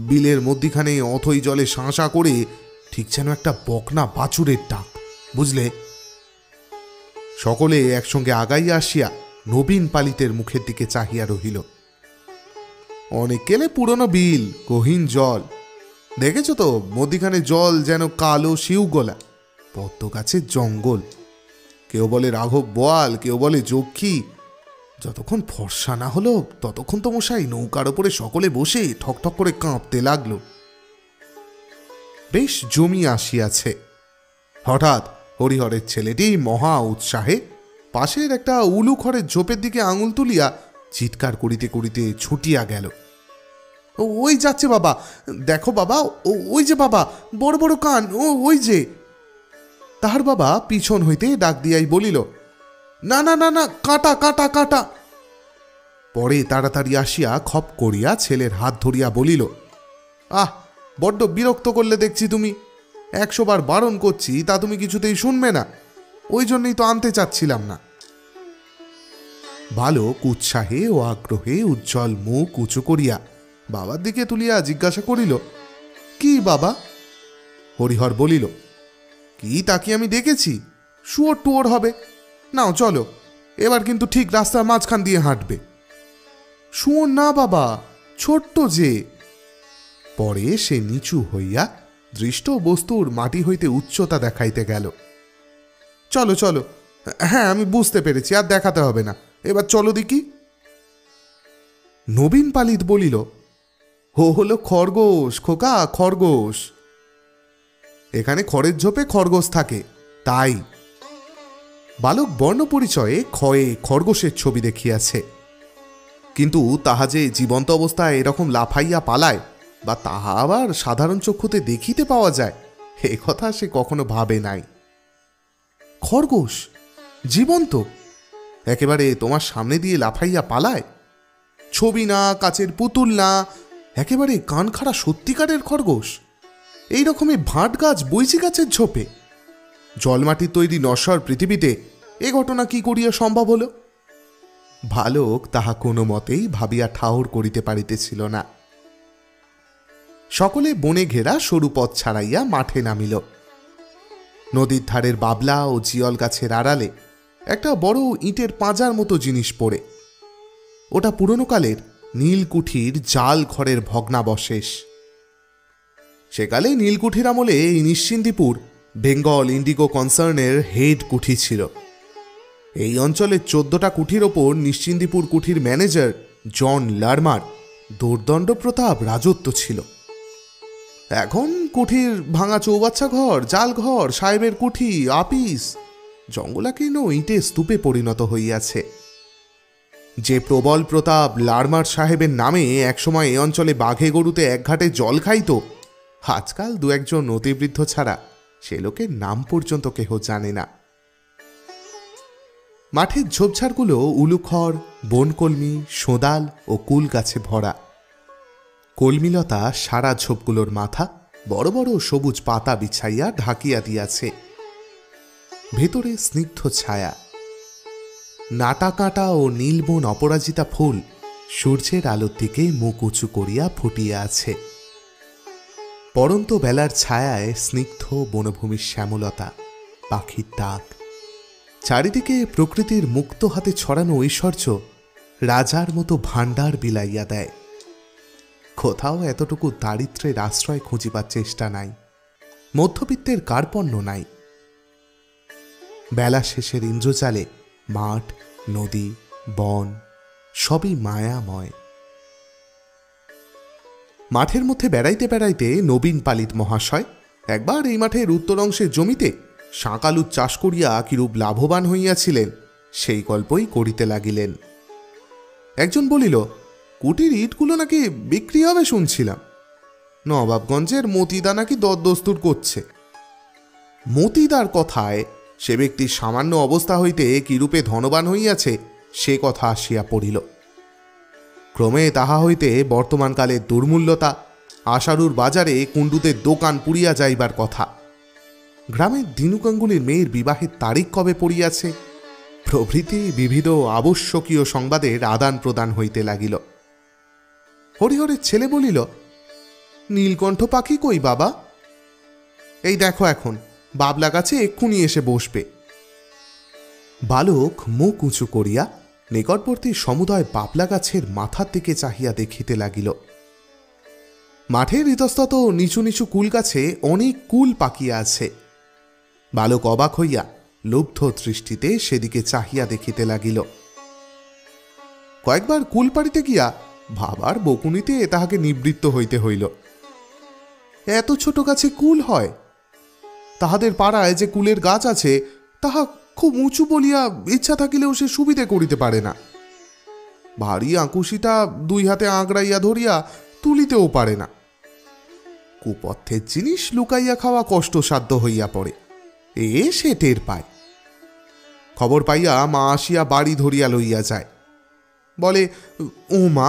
বিলের মধ্যিখানে অথই জলে শাঁসা করে ঠিক যেন একটা বকনা বাছুরের ডাক, বুঝলে? সকলে একসঙ্গে আগাইয়া আসিয়া নবীন পালিতের মুখের দিকে চাহিয়া রহিল। অনেক কেলে পুরনো বিল, গহীন জল, দেখেছ তো মধ্যিখানে জল যেন কালো শিউ গোলা, পদ্ম গাছের জঙ্গল। কেউ বলে রাঘব বোয়াল, কেউ বলে যক্ষী। যতক্ষণ ফর্সা না হলো ততক্ষণ তো মশাই নৌকার ওপরে সকলে বসে ঠকঠক করে কাঁপতে লাগলো। বেশ জমি আসিয়াছে। হঠাৎ হরিহরের ছেলেটি মহা উৎসাহে পাশের একটা উলু খড়ের ঝোপের দিকে আঙুল তুলিয়া চিৎকার করিতে করিতে ছুটিয়া গেল। ওই যাচ্ছে বাবা, দেখো বাবা, ওই যে বাবা, বড় বড় কান, ওই যে। তাহার বাবা পিছন হইতে ডাক দিয়াই বলিল, না না না না, কাঁটা কাঁটা কাঁটা। পরে তাড়াতাড়ি আসিয়া খপ করিয়া ছেলের হাত ধরিয়া বলিল, আহ, বড্ড বিরক্ত করলে দেখছি তুমি। 100 বার বারণ করছি, তা তুমি কিছুতেই শুনবে না। ওই জন্যই তো আনতে চাচ্ছিলাম না। বালক উৎসাহে ও আগ্রহে উজ্জ্বল মুখ উঁচু করিয়া বাবার দিকে তুলিয়া জিজ্ঞাসা করিল, কি বাবা? হরিহর বলিল, কি তাকে আমি দেখেছি, শুয়োর টুয়োর হবে। নাও চলো, এবার কিন্তু ঠিক রাস্তার মাঝখান দিয়ে হাঁটবে। শুয়োর না বাবা, ছোট্ট যে। পরে সে নিচু হইয়া দৃষ্ট বস্তুর মাটি হইতে উচ্চতা দেখাইতে গেল। চলো চলো, হ্যাঁ আমি বুঝতে পেরেছি, আর দেখাতে হবে না, এবার চলো দেখি। নবীন পালিত বলিল, হলো খরগোশ খোকা, খরগোশ। এখানে খড়ের ঝোপে খরগোশ থাকে, তাই। বালক বর্ণ পরিচয়ে ক্ষয়ে খরগোশের ছবি দেখিয়াছে, কিন্তু তাহা যে জীবন্ত অবস্থায় এরকম লাফাইয়া পালায় বা তাহা আবার সাধারণ চক্ষুতে দেখিতে পাওয়া যায়, এ কথা সে কখনো ভাবে নাই। খরগোশ জীবন্ত একেবারে তোমার সামনে দিয়ে লাফাইয়া পালায়? ছবি না, কাচের পুতুল না, একেবারে কানখাড়া সত্যিকারের খরগোশ। এই রকমই ভাট গাছ, বৈশি গাছের ঝোপে, জলমাটির তৈরি নশ্বর পৃথিবীতে এ ঘটনা কি করিয়া সম্ভব হল? বালক তাহা কোনো মতেই ভাবিয়া ঠাহর করিতে পারিতেছিল না। সকলে বনে ঘেরা সরু পথ ছাড়াইয়া মাঠে নামিল। নদীর ধারের বাবলা ও জিয়ল গাছের আড়ালে একটা বড় ইটের পাঁজার মতো জিনিস পড়ে। ওটা পুরনো কালের নীলকুঠির জাল ঘরের ভগ্নাবশেষ। সেকালে নীলকুঠির আমলে এই নিশ্চিন্দিপুর বেঙ্গল ইন্ডিগো কনসার্নের হেড কুঠি ছিল। এই অঞ্চলের 14টা কুঠির ওপর নিশ্চিন্দিপুর কুঠির ম্যানেজার জন লারমার দুর্দণ্ড প্রতাপ রাজত্ব ছিল। এখন কুঠির ভাঙা চৌবাচ্চা ঘর, জাল ঘর, সাহেবের কুঠি, আপিস, জঙ্গলাকীর্ণ ইটে স্তূপে পরিণত হইয়াছে। যে প্রবল প্রতাপ লারমার সাহেবের নামে একসময় এ অঞ্চলে বাঘে গরুতে এক ঘাটে জল খাইত, আজকাল 2-1 অতিবৃদ্ধ ছাড়া সে লোকের নাম পর্যন্ত কেহ জানে না। মাঠের ঝোপঝাড়গুলো উলুখড়, বনকলমি, সোঁদাল ও কুল গাছে ভরা। কলমিলতা সারা ঝোপগুলোর মাথা বড় বড় সবুজ পাতা বিছাইয়া ঢাকিয়া দিয়াছে। ভেতরে স্নিগ্ধ ছায়া। নাটা কাঁটা ও নীলবন অপরাজিতা ফুল সূর্যের আলোর দিকে মুখ উঁচু করিয়া ফুটিয়া আছে। পড়ন্ত বেলার ছায়ায় স্নিগ্ধ বনভূমির শ্যামলতা, পাখির ডাক, চারিদিকে প্রকৃতির মুক্ত হাতে ছড়ানো ঐশ্বর্য রাজার মতো ভাণ্ডার বিলাইয়া দেয়। কোথাও এতটুকু দারিদ্র্যের আশ্রয় খুঁজিবার চেষ্টা নাই, মধ্যবিত্তের কার্পণ্য নাই। বেলা শেষের ইন্দ্রজালে মাঠ, নদী, বন সবই মায়াময়। মাঠের মধ্যে বেড়াইতে বেড়াইতে নবীন পালিত মহাশয় একবার এই মাঠের উত্তর অংশের জমিতে শাঁকালুর চাষ করিয়া কিরূপ লাভবান হইয়াছিলেন সেই গল্পই করিতে লাগিলেন। একজন বলিল, কুটির ইটগুলো নাকি বিক্রি হবে শুনছিলাম। নবাবগঞ্জের মতিদা নাকি দরদস্তুর করছে। মতিদার কথায় সে ব্যক্তির সামান্য অবস্থা হইতে কিরূপে ধনবান হইয়াছে সে কথা আসিয়া পড়িল। ক্রমে তাহা হইতে বর্তমানকালের দুর্মূল্যতা, আশারুর বাজারে কুণ্ডুদের দোকান পুড়িয়া যাইবার কথা, গ্রামের দিনু গাঙ্গুলির মেয়ের বিবাহের তারিখ কবে পড়িয়াছে প্রভৃতি বিবিধ আবশ্যকীয় সংবাদের আদান প্রদান হইতে লাগিল। হরিহরের ছেলে বলিল, নীলকণ্ঠ পাখি কই বাবা? এই দেখো এখন বাবলা গাছে এক্ষুনি এসে বসবে। বালক মুখ উঁচু করিয়া নিকটবর্তী সমুদয় বাবলা গাছের মাথার দিকে চাহিয়া দেখিতে লাগিল। মাঠের ইতস্তত নিচু নিচু কুল গাছে অনেক কুল পাকিয়া আছে। বালক অবাক হইয়া লুব্ধ দৃষ্টিতে সেদিকে চাহিয়া দেখিতে লাগিল। কয়েকবার কুল পাড়িতে গিয়া ভাবার বকুনিতে তাহাকে নিবৃত্ত হইতে হইল। এত ছোট গাছে কুল হয়? তাহাদের পাড়ায় যে কুলের গাছ আছে তাহা খুব উঁচু বলিয়া ইচ্ছা থাকিলেও সে সুবিধে করিতে পারে না। ভারী আঁকুশিটা দুই হাতে আঁকড়াইয়া ধরিয়া তুলিতেও পারে না। কুপথ্যের জিনিস লুকাইয়া খাওয়া কষ্টসাধ্য হইয়া পড়ে, সে টের পায়। খবর পাইয়া মা আসিয়া বাড়ি ধরিয়া লইয়া যায়। বলে, ও মা,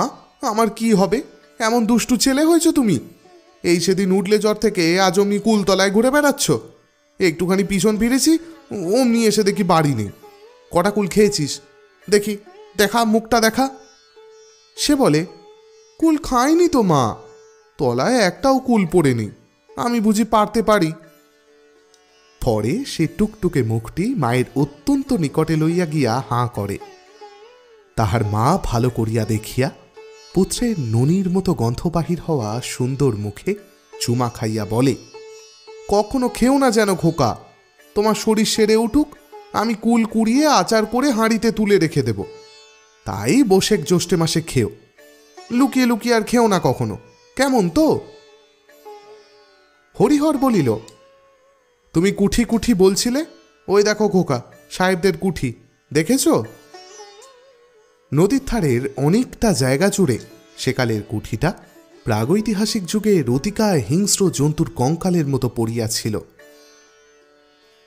আমার কি হবে? এমন দুষ্টু ছেলে হয়েছ তুমি। এই সেদিন উঠলে জ্বর থেকে আজ অমনি কুলতলায় ঘুরে বেড়াচ্ছ। একটুখানি পিছন ফিরেছি, অমনি এসে দেখি বাড়ি নেই। কটা কুল খেয়েছিস দেখি, দেখা মুখটা দেখা। সে বলে, কুল খাইনি তো মা, তলায় একটাও কুল পড়ে নেই, আমি বুঝি পারতে পারি। পরে সে টুকটুকে মুখটি মায়ের অত্যন্ত নিকটে লইয়া গিয়া হাঁ করে। তাহার মা ভালো করিয়া দেখিয়া পুত্রের ননির মতো গন্ধ বাহির হওয়া সুন্দর মুখে চুমা খাইয়া বলে, কখনো খেও না যেন খোকা, তোমার শরীর সেরে উঠুক, আমি কুল কুড়িয়ে আচার করে হাঁড়িতে তুলে রেখে দেব। তাই বসেক জ্যৈষ্ঠ মাসে খেও, লুকিয়ে লুকিয়ে আর খেও না কখনো, কেমন তো? হরিহর বলিল, তুমি কুঠি কুঠি বলছিলে, ওই দেখো খোকা, সাহেবদের কুঠি দেখেছ? নদীর ধারের অনেকটা জায়গা জুড়ে সেকালের কুঠিটা প্রাগৈতিহাসিক যুগে রতিকায় হিংস্র জন্তুর কঙ্কালের মতো পড়িয়াছিল।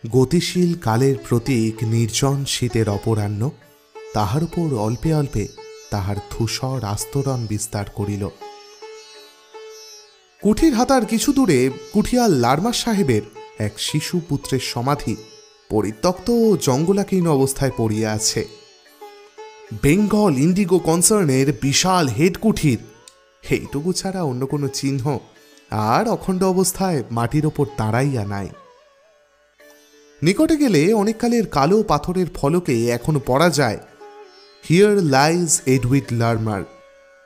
গতিশীল কালের প্রতীক নির্জন শীতের অপরাহ্ন তাহার উপর অল্পে অল্পে তাহার ধূসর আস্তরণ বিস্তার করিল। কুঠির হাতার কিছু দূরে কুঠিয়াল লারমা সাহেবের এক শিশু পুত্রের সমাধি পরিত্যক্ত ও জঙ্গলাকীর্ণ অবস্থায় পড়িয়া আছে। বেঙ্গল ইন্ডিগো কনসার্নের বিশাল হেড কুঠির, এইটুকু ছাড়া অন্য কোনো চিহ্ন আর অখণ্ড অবস্থায় মাটির ওপর দাঁড়াইয়া নাই। নিকটে গেলে অনেককালের কালো পাথরের ফলকে এখনো পড়া যায়, here lies Edwin Larmer,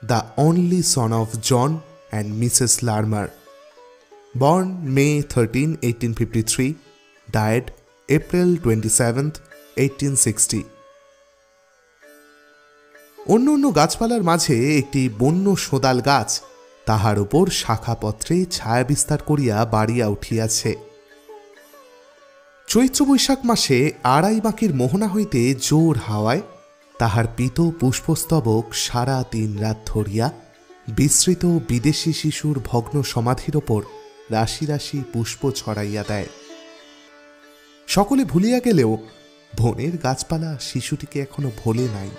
the only son of John and Mrs Larmer, born May 13, 1853, died April 27, 1860. অন্য অন্য গাছপালার মাঝে একটি বন্য সোদাল গাছ তাহার উপর শাখাপত্রে ছায়া বিস্তার করিয়া বাড়িয়া উঠিয়াছে। চৈত্র বৈশাখ মাসে আড়াই বাঁকির মোহনা হইতে জোর হাওয়ায় তাহার পীত পুষ্পস্তবক সারা দিন রাত ধরিয়া বিস্মৃত বিদেশি শিশুর ভগ্ন সমাধির ওপর রাশি রাশি পুষ্প ছড়াইয়া দেয়। সকলে ভুলিয়া গেলেও বনের গাছপালা শিশুটিকে এখনো ভোলে নাই।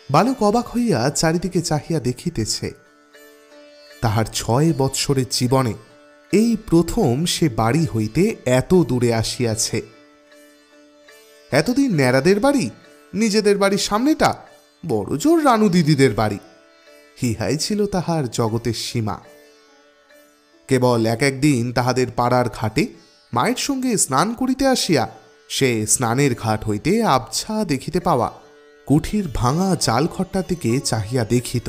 বালক অবাক হইয়া চারিদিকে চাহিয়া দেখিতেছে। তাহার 6 বৎসরের জীবনে এই প্রথম সে বাড়ি হইতে এত দূরে আসিয়াছে। এতদিন ন্যাড়াদের বাড়ি, নিজেদের বাড়ির সামনেটা বড় জোর রানু দিদিদের বাড়ি, ইহাই ছিল তাহার জগতের সীমা। কেবল এক একদিন তাহাদের পাড়ার ঘাটে মায়ের সঙ্গে স্নান করিতে আসিয়া সে স্নানের ঘাট হইতে আবছা দেখিতে পাওয়া কুঠির ভাঙা জাল খট্টার দিকে চাহিয়া দেখিত,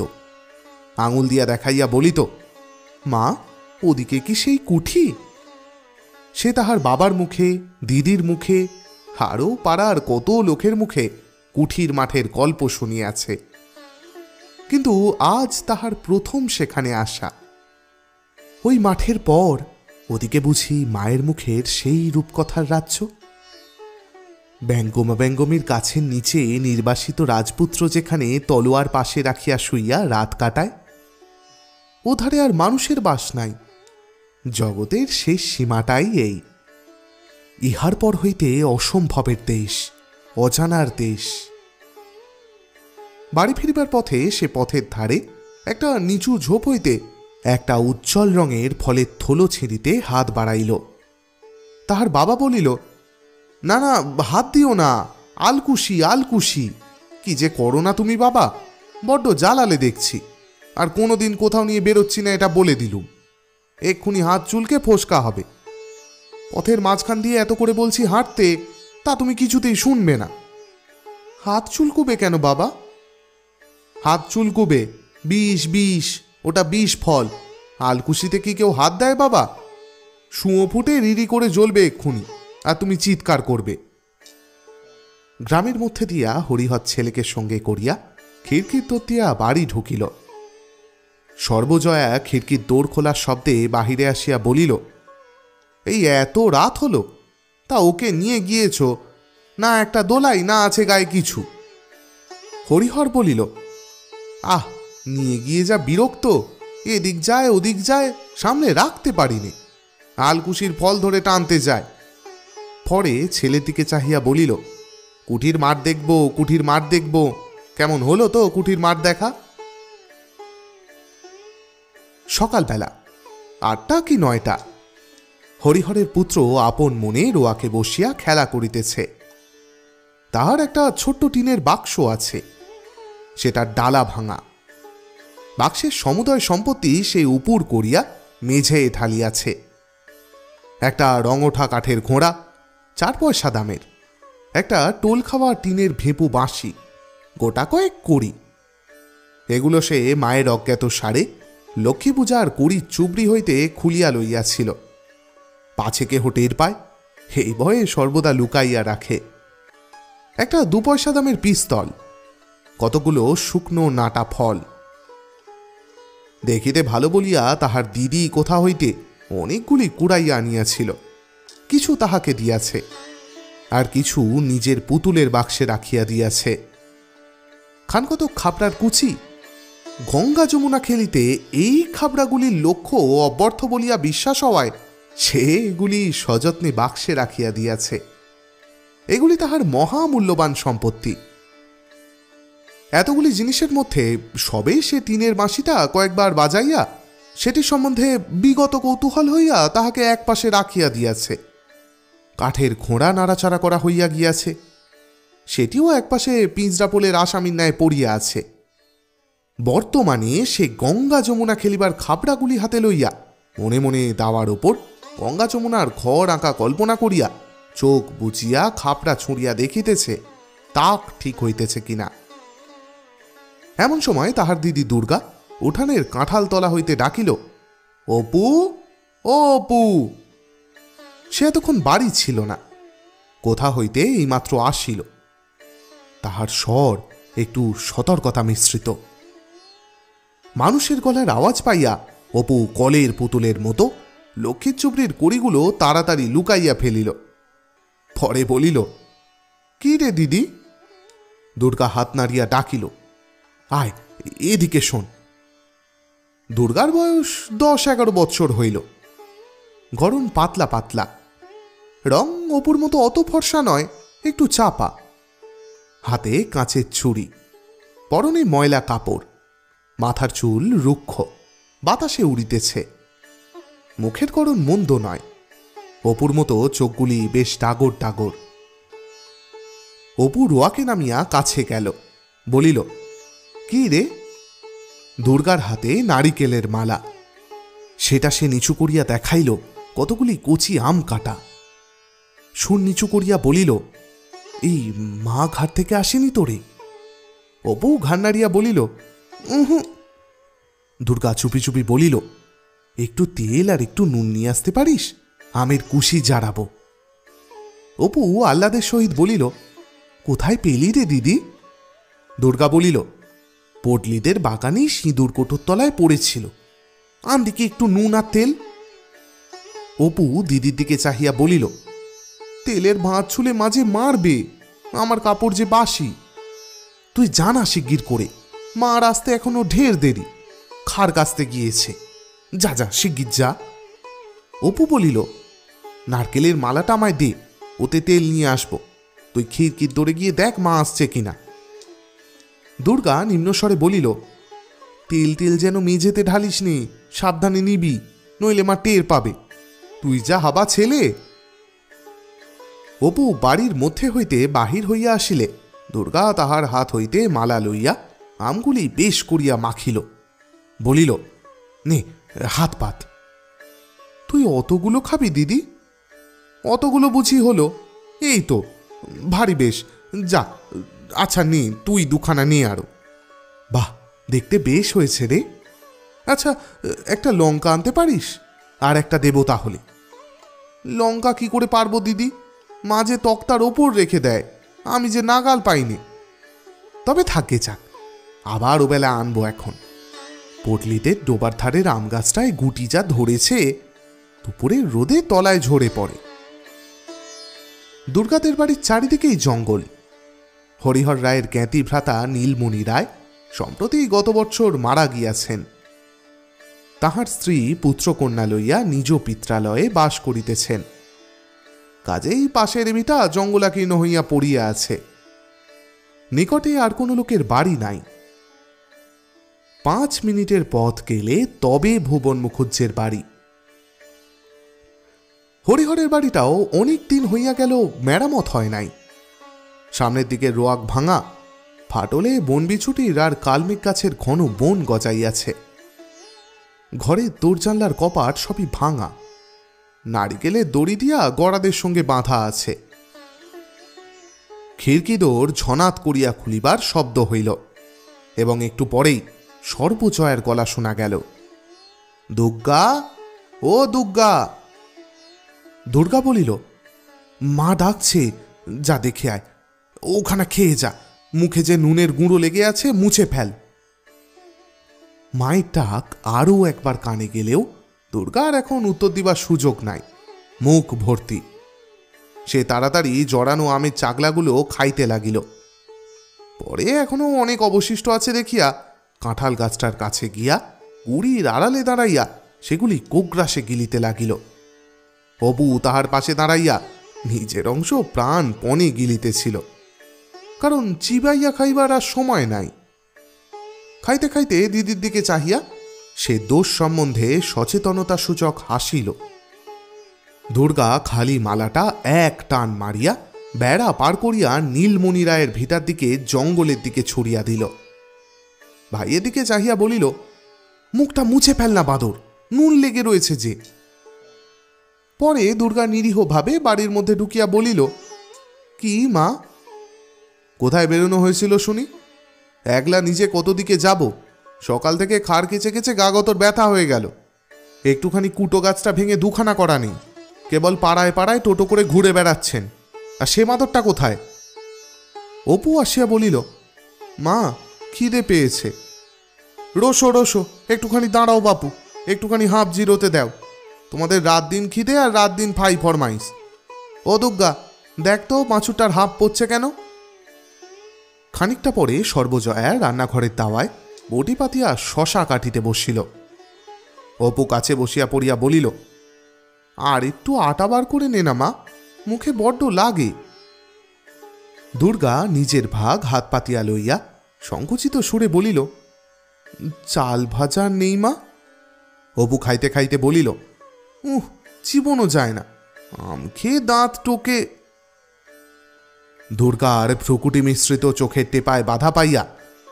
আঙুল দিয়া দেখাইয়া বলিত, মা, ওদিকে কি সেই কুঠি? সে তাহার বাবার মুখে, দিদির মুখে, আরও পাড়ার কত লোকের মুখে কুঠির মাঠের গল্প শুনিয়াছে, কিন্তু আজ তাহার প্রথম সেখানে আসা। ওই মাঠের পর ওদিকে বুঝি মায়ের মুখের সেই রূপকথার রাজ্য। ব্যঙ্গমা ব্যঙ্গমীর গাছের নিচে নির্বাসিত রাজপুত্র যেখানে তলোয়ার পাশে রাখিয়া শুইয়া রাত কাটায়, ওধারে আর মানুষের বাস নাই। জগতের শেষ সীমাটাই এই। ইহার পর হইতে অসম্ভবের দেশ, অজানার দেশ। বাড়ি ফিরিবার পথে সে পথের ধারে একটা নিচু ঝোপ হইতে একটা উজ্জ্বল রঙের ফলের থলো ছিঁড়িতে হাত বাড়াইল। তাহার বাবা বলিল, না না, হাত দিও না, আলকুশি আলকুশি। কি যে করো না তুমি বাবা, বড্ড জ্বালালে দেখছি। আর কোনোদিন কোথাও নিয়ে বেরোচ্ছি না এটা বলে দিলুম, এক্ষুনি হাত চুলকে ফোসকা হবে। পথের মাঝখান দিয়ে এত করে বলছি হাঁটতে, তা তুমি কিছুতেই শুনবে না। হাত চুলকুবে কেন বাবা? হাত চুলকুবে, বিষ বিষ, ওটা বিষ ফল। আলকুশিতে কি কেউ হাত দেয় বাবা? শুঁয়ো ফুটে রিরি করে জ্বলবে এক্ষুনি, আর তুমি চিৎকার করবে। গ্রামের মধ্যে দিয়া হরিহর ছেলেকে সঙ্গে করিয়া খিড়কির দোর দিয়া বাড়ি ঢুকিল। সর্বজয়া খিড়কির দোর খোলার শব্দে বাহিরে আসিয়া বলিল, এই এত রাত হলো, তা ওকে নিয়ে গিয়েছ না? একটা দোলাই না আছে গায়ে কিছু। হরিহর বলিল, আহ, নিয়ে গিয়ে যা বিরক্ত, এদিক যায় ওদিক যায়, সামনে রাখতে পারিনি। আলকুশির ফল ধরে টানতে যায়। পরে ছেলের দিকে চাহিয়া বলিল, কুঠির মাঠ দেখব, কুঠির মাঠ দেখব। কেমন হলো তো কুঠির মাঠ দেখা? সকালবেলা 8টা কি 9টা। হরিহরের পুত্র আপন মনে রোয়াকে বসিয়া খেলা করিতেছে। তাহার একটা ছোট্ট টিনের বাক্স আছে, সেটার ডালা ভাঙা। বাক্সের সমুদয় সম্পত্তি সে উপুর করিয়া মেঝেয়ে ঢালিয়াছে। একটা রঙোঠা কাঠের ঘোড়া, 4 পয়সা দামের। একটা টোল খাওয়া টিনের ভেপু বাঁশি, গোটা কয়েক কড়ি। এগুলো সে মায়ের অজ্ঞাত সারে লক্ষ্মী পূজার কড়ি চুবড়ি হইতে খুলিয়া লইয়াছিল। পাছে কেহ টের পায়, এই ভয়ে সর্বদা লুকাইয়া রাখে। একটা 2 পয়সা দামের পিস্তল, কতগুলো শুকনো নাটা ফল। দেখিতে ভালো বলিয়া তাহার দিদি কোথা হইতে অনেকগুলি কুড়াইয়া আনিয়াছিল। কিছু তাহাকে দিয়াছে, আর কিছু নিজের পুতুলের বাক্সে রাখিয়া দিয়াছে। খানকত খাবড়ার কুচি। গঙ্গা যমুনা খেলিতে এই খাবড়াগুলির লক্ষ্য অব্যর্থ বলিয়া বিশ্বাস হওয়ায় সে এগুলি সযত্নে বাক্সে রাখিয়া দিয়াছে। এগুলি তাহার মহামূল্যবান সম্পত্তি। এতগুলি জিনিসের মধ্যে সবে সে টিনের বাঁশিটা কয়েকবার বাজাইয়া সেটি সম্বন্ধে বিগত কৌতূহল হইয়া তাহাকে এক পাশে রাখিয়া দিয়াছে। কাঠের ঘোড়া নাড়াচাড়া করা হইয়া গিয়াছে, সেটিও একপাশে পিঁজরা পোলের আসামির ন্যায় পড়িয়া আছে। বর্তমানে সে গঙ্গা যমুনা খেলিবার খাবড়াগুলি হাতে লইয়া মনে মনে দাওয়ার ওপর গঙ্গা যমুনার ঘর আঁকা কল্পনা করিয়া চোখ বুঝিয়া খাপড়া ছুঁড়িয়া দেখিতেছে তাক ঠিক হইতেছে কিনা। এমন সময় তাহার দিদি দুর্গা উঠানের কাঁঠাল তলা হইতে ডাকিল, অপু, ও অপু। সে এতক্ষণ বাড়ি ছিল না, কোথা হইতে এইমাত্র আসিল। তাহার স্বর একটু সতর্কতা মিশ্রিত। মানুষের গলার আওয়াজ পাইয়া অপু কলের পুতুলের মতো লক্ষ্মীর চুবড়ির কড়িগুলো তাড়াতাড়ি লুকাইয়া ফেলিল। পরে বলিল, কি রে দিদি? দুর্গা হাত নাড়িয়া ডাকিল, আয় এদিকে শোন। দুর্গার বয়স 10-11 বৎসর হইল। গরম পাতলা পাতলা, রং অপুর মতো অত ফর্সা নয়, একটু চাপা। হাতে কাঁচের ছুরি, পরনে ময়লা কাপড়, মাথার চুল রুক্ষ, বাতাসে উড়িতেছে। মুখের গড়ন মন্দ নয়, অপুর মতো চোখগুলি বেশ ডাগর ডাগর। অপু রোয়াকে নামিয়া কাছে গেল, বলিল, কি রে? দুর্গার হাতে নারিকেলের মালা। সেটা সে নিচু করিয়া দেখাইল কতগুলি কচি আম কাটা। সুর নিচু করিয়া বলিল, এই মা ঘাট থেকে আসেনি তোরে? অপু ঘাড় নাড়িয়া বলিল, উহু। দুর্গা চুপি চুপি বলিল, একটু তেল আর একটু নুন নিয়ে আসতে পারিস? আমের কুশি জারাবো। অপু আহ্লাদের সহিত বলিল, কোথায় পেলি রে দিদি? দুর্গা বলিল, পটলিদের বাগানে সিঁদুর কোটোর তলায় পড়েছিল, আনদিকে একটু নুন আর তেল। অপু দিদির দিকে চাহিয়া বলিল, তেলের ভাঁজ ছুলে মাঝে মারবে, আমার কাপড় যে বাসি। তুই জানা শিগগির করে, মার আসতে এখনো ঢের দেরি, খাড় কাছতে গিয়েছে। যা যা শিগগির যা। অপু বলিল, নারকেলের মালাটা আমায় দে, ওতে তেল নিয়ে আসবো। তুই খিড়কির দৌড়ে গিয়ে দেখ মা আসছে কিনা। দুর্গা নিম্নস্বরে বলিল, তেল তেল যেন মেঝেতে ঢালিস নি, সাবধানে নিবি, নইলে মা টের পাবে। তুই যা হাবা ছেলে। অপু বাড়ির মধ্যে হইতে বাহির হইয়া আসিলে দুর্গা তাহার হাত হইতে মালা লইয়া আমগুলি বেশ করিয়া মাখিল, বলিল, নে হাত পাত। তুই অতগুলো খাবি দিদি? অতগুলো বুঝি হলো, এই তো ভারী বেশ। যা, আচ্ছা নে, তুই 2খানা নে আরো। বাহ, দেখতে বেশ হয়েছে রে। আচ্ছা, একটা লঙ্কা আনতে পারিস? আর একটা দেবো তাহলে। লঙ্কা কি করে পারবো দিদি, মাঝে তক্তার ওপর রেখে দেয়, আমি যে নাগাল পাইনি। তবে থাকে যাক, আবার ওবেলা আনবো এখন। পটলিতে ডোবার ধারের আম গাছটায় গুটি যা ধরেছে, দুপুরে রোদে তলায় ঝরে পড়ে। দুর্গাদের বাড়ির চারিদিকেই জঙ্গল। হরিহর রায়ের জ্ঞাতি ভ্রাতা নীলমণি রায় সম্প্রতি গত বৎসর মারা গিয়াছেন। তাহার স্ত্রী পুত্রকন্যা লইয়া নিজ পিত্রালয়ে বাস করিতেছেন। কাজেই পাশের ভিটা জঙ্গলাকীর্ণ হইয়া পড়িয়া আছে। নিকটে আর কোনো লোকের বাড়ি নাই। 5 মিনিটের পথ গেলে তবে ভুবন মুখুজ্জের বাড়ি। হরিহরের বাড়িটাও অনেক দিন হইয়া গেল মেরামত হয় নাই। সামনের দিকে রোয়াক ভাঙা, ফাটলে বনবিছুটির আর কালমেঘ গাছের ঘন বন গজাইয়াছে। ঘরের দরজানলার কপাট সবই ভাঙা, নারিকেলের দড়ি দিয়া গড়াদের সঙ্গে বাঁধা আছে। খিড়কি দোর ঝনাত করিয়া খুলিবার শব্দ হইল এবং একটু পরেই সর্বজয়ের গলা শোনা গেল, দুর্গা, ও দুর্গা। দুর্গা বলিল, মা ডাকছে, যা দেখে আয়, ওখানে খেয়ে যা, মুখে যে নুনের গুঁড়ো লেগে আছে মুছে ফেল। মায়ের ডাক আরও একবার কানে গেলেও দুর্গার এখন উত্তর দিবার সুযোগ নাই, মুখ ভর্তি। সে তাড়াতাড়ি জড়ানো আমের চাগলাগুলো খাইতে লাগিল। পরে এখনো অনেক অবশিষ্ট আছে দেখিয়া কাঁঠাল গাছটার কাছে গিয়া গুড়ির আড়ালে দাঁড়াইয়া সেগুলি কোগ্রাসে গিলিতে লাগিল। অপু তাহার পাশে দাঁড়াইয়া নিজের অংশ প্রাণপণে গিলিতেছিল, কারণ চিবাইয়া খাইবার আর সময় নাই। খাইতে খাইতে দিদির দিকে চাহিয়া সে দোষ সম্বন্ধে সচেতনতা সূচক হাসিল। দুর্গা খালি মালাটা এক টান মারিয়া বেড়া পার করিয়া নীলমণি রায়ের ভিটার দিকে জঙ্গলের দিকে ছড়িয়া দিল। ভাইয়ের দিকে চাহিয়া বলিল, মুখটা মুছে ফেল না বাদর, নুন লেগে রয়েছে যে। পরে দুর্গা নিরীহভাবে বাড়ির মধ্যে ঢুকিয়া বলিল, কি মা, কোথায় বেরোনো হয়েছিল শুনি? একলা নিজে কত দিকে যাব, সকাল থেকে খাড় কেচে কেচে গাগতর ব্যথা হয়ে গেল। একটুখানি কুটো গাছটা ভেঙে দুখানা করা নেই, কেবল পাড়ায় পাড়ায় টোটো করে ঘুরে বেড়াচ্ছেন। আর সে মাদরটা কোথায়? অপু আসিয়া বলিল, মা, খিদে পেয়েছে। রোসো রোসো, একটুখানি দাঁড়াও বাপু, একটুখানি হাঁপ জিরোতে দাও। তোমাদের রাত দিন খিদে আর রাত দিন ফাই ফরমাইস। ও দুর্গা, দেখ তো পাঁচুরটার হাঁপ পড়ছে কেন? খানিকটা পরে সর্বজয়া রান্নাঘরের দাওয়ায় বটি পাতিয়া শশা কাটিতে বসিল। অপু কাছে বসিয়া পড়িয়া বলিল, আর একটু আটা বার করে নে না মা, মুখে বড্ড লাগে। দুর্গা নিজের ভাগ হাত পাতিয়া লইয়া সংকুচিত সুরে বলিল, চাল ভাজা নেই মা? অপু খাইতে খাইতে বলিল, জীবনও যায় না, আম খেয়ে দাঁত টোকে। দুর্গার ভ্রুকুটি মিশ্রিত চোখের টেপায় বাধা পাইয়া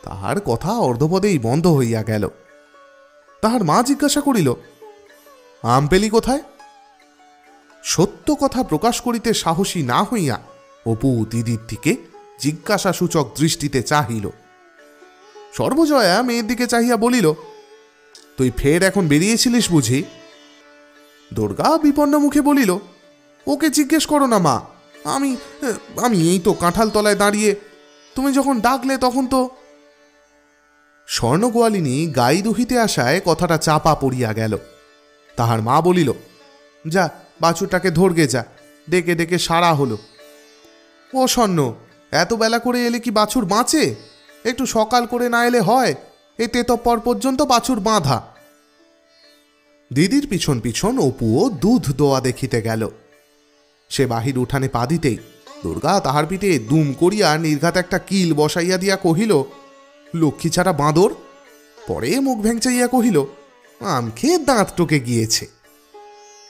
তাহার কথা অর্ধপদেই বন্ধ হইয়া গেল। তাহার মা জিজ্ঞাসা করিল, আম পেলি কোথায়? সত্য কথা প্রকাশ করিতে সাহসী না হইয়া অপু দিদির দিকে জিজ্ঞাসাসূচক দৃষ্টিতে চাহিল। সর্বজয়া মেয়ের দিকে চাহিয়া বলিল, তুই ফের এখন বেরিয়েছিলিস বুঝি? দুর্গা বিপন্ন মুখে বলিল, ওকে জিজ্ঞেস করো না মা, আমি আমি এই তো কাঁঠাল তলায় দাঁড়িয়ে, তুমি যখন ডাকলে তখন তো। স্বর্ণগোয়ালিনী গাই দুহিতে আসায় কথাটা চাপা পড়িয়া গেল। তাহার মা বলিল, যা বাছুরটাকে ধরগে যা, ডেকে ডেকে সারা হলো। ও স্বর্ণ, এত বেলা করে এলে কি বাছুর বাঁচে? একটু সকাল করে না এলে হয়? এই তেতপ্পর পর্যন্ত বাছুর বাঁধা। দিদির পিছন পিছন অপুও দুধ দোয়া দেখিতে গেল। সে বাহির উঠানে পা দিতেই দুর্গা তাহার পিঠে দুম করিয়া নির্ঘাত একটা কিল বসাইয়া দিয়া কহিল, লক্ষ্মী ছাড়া বাঁদর। পরে মুখ ভেঙচাইয়া কহিল, আম খেয়ে দাঁত টোকে গিয়েছে।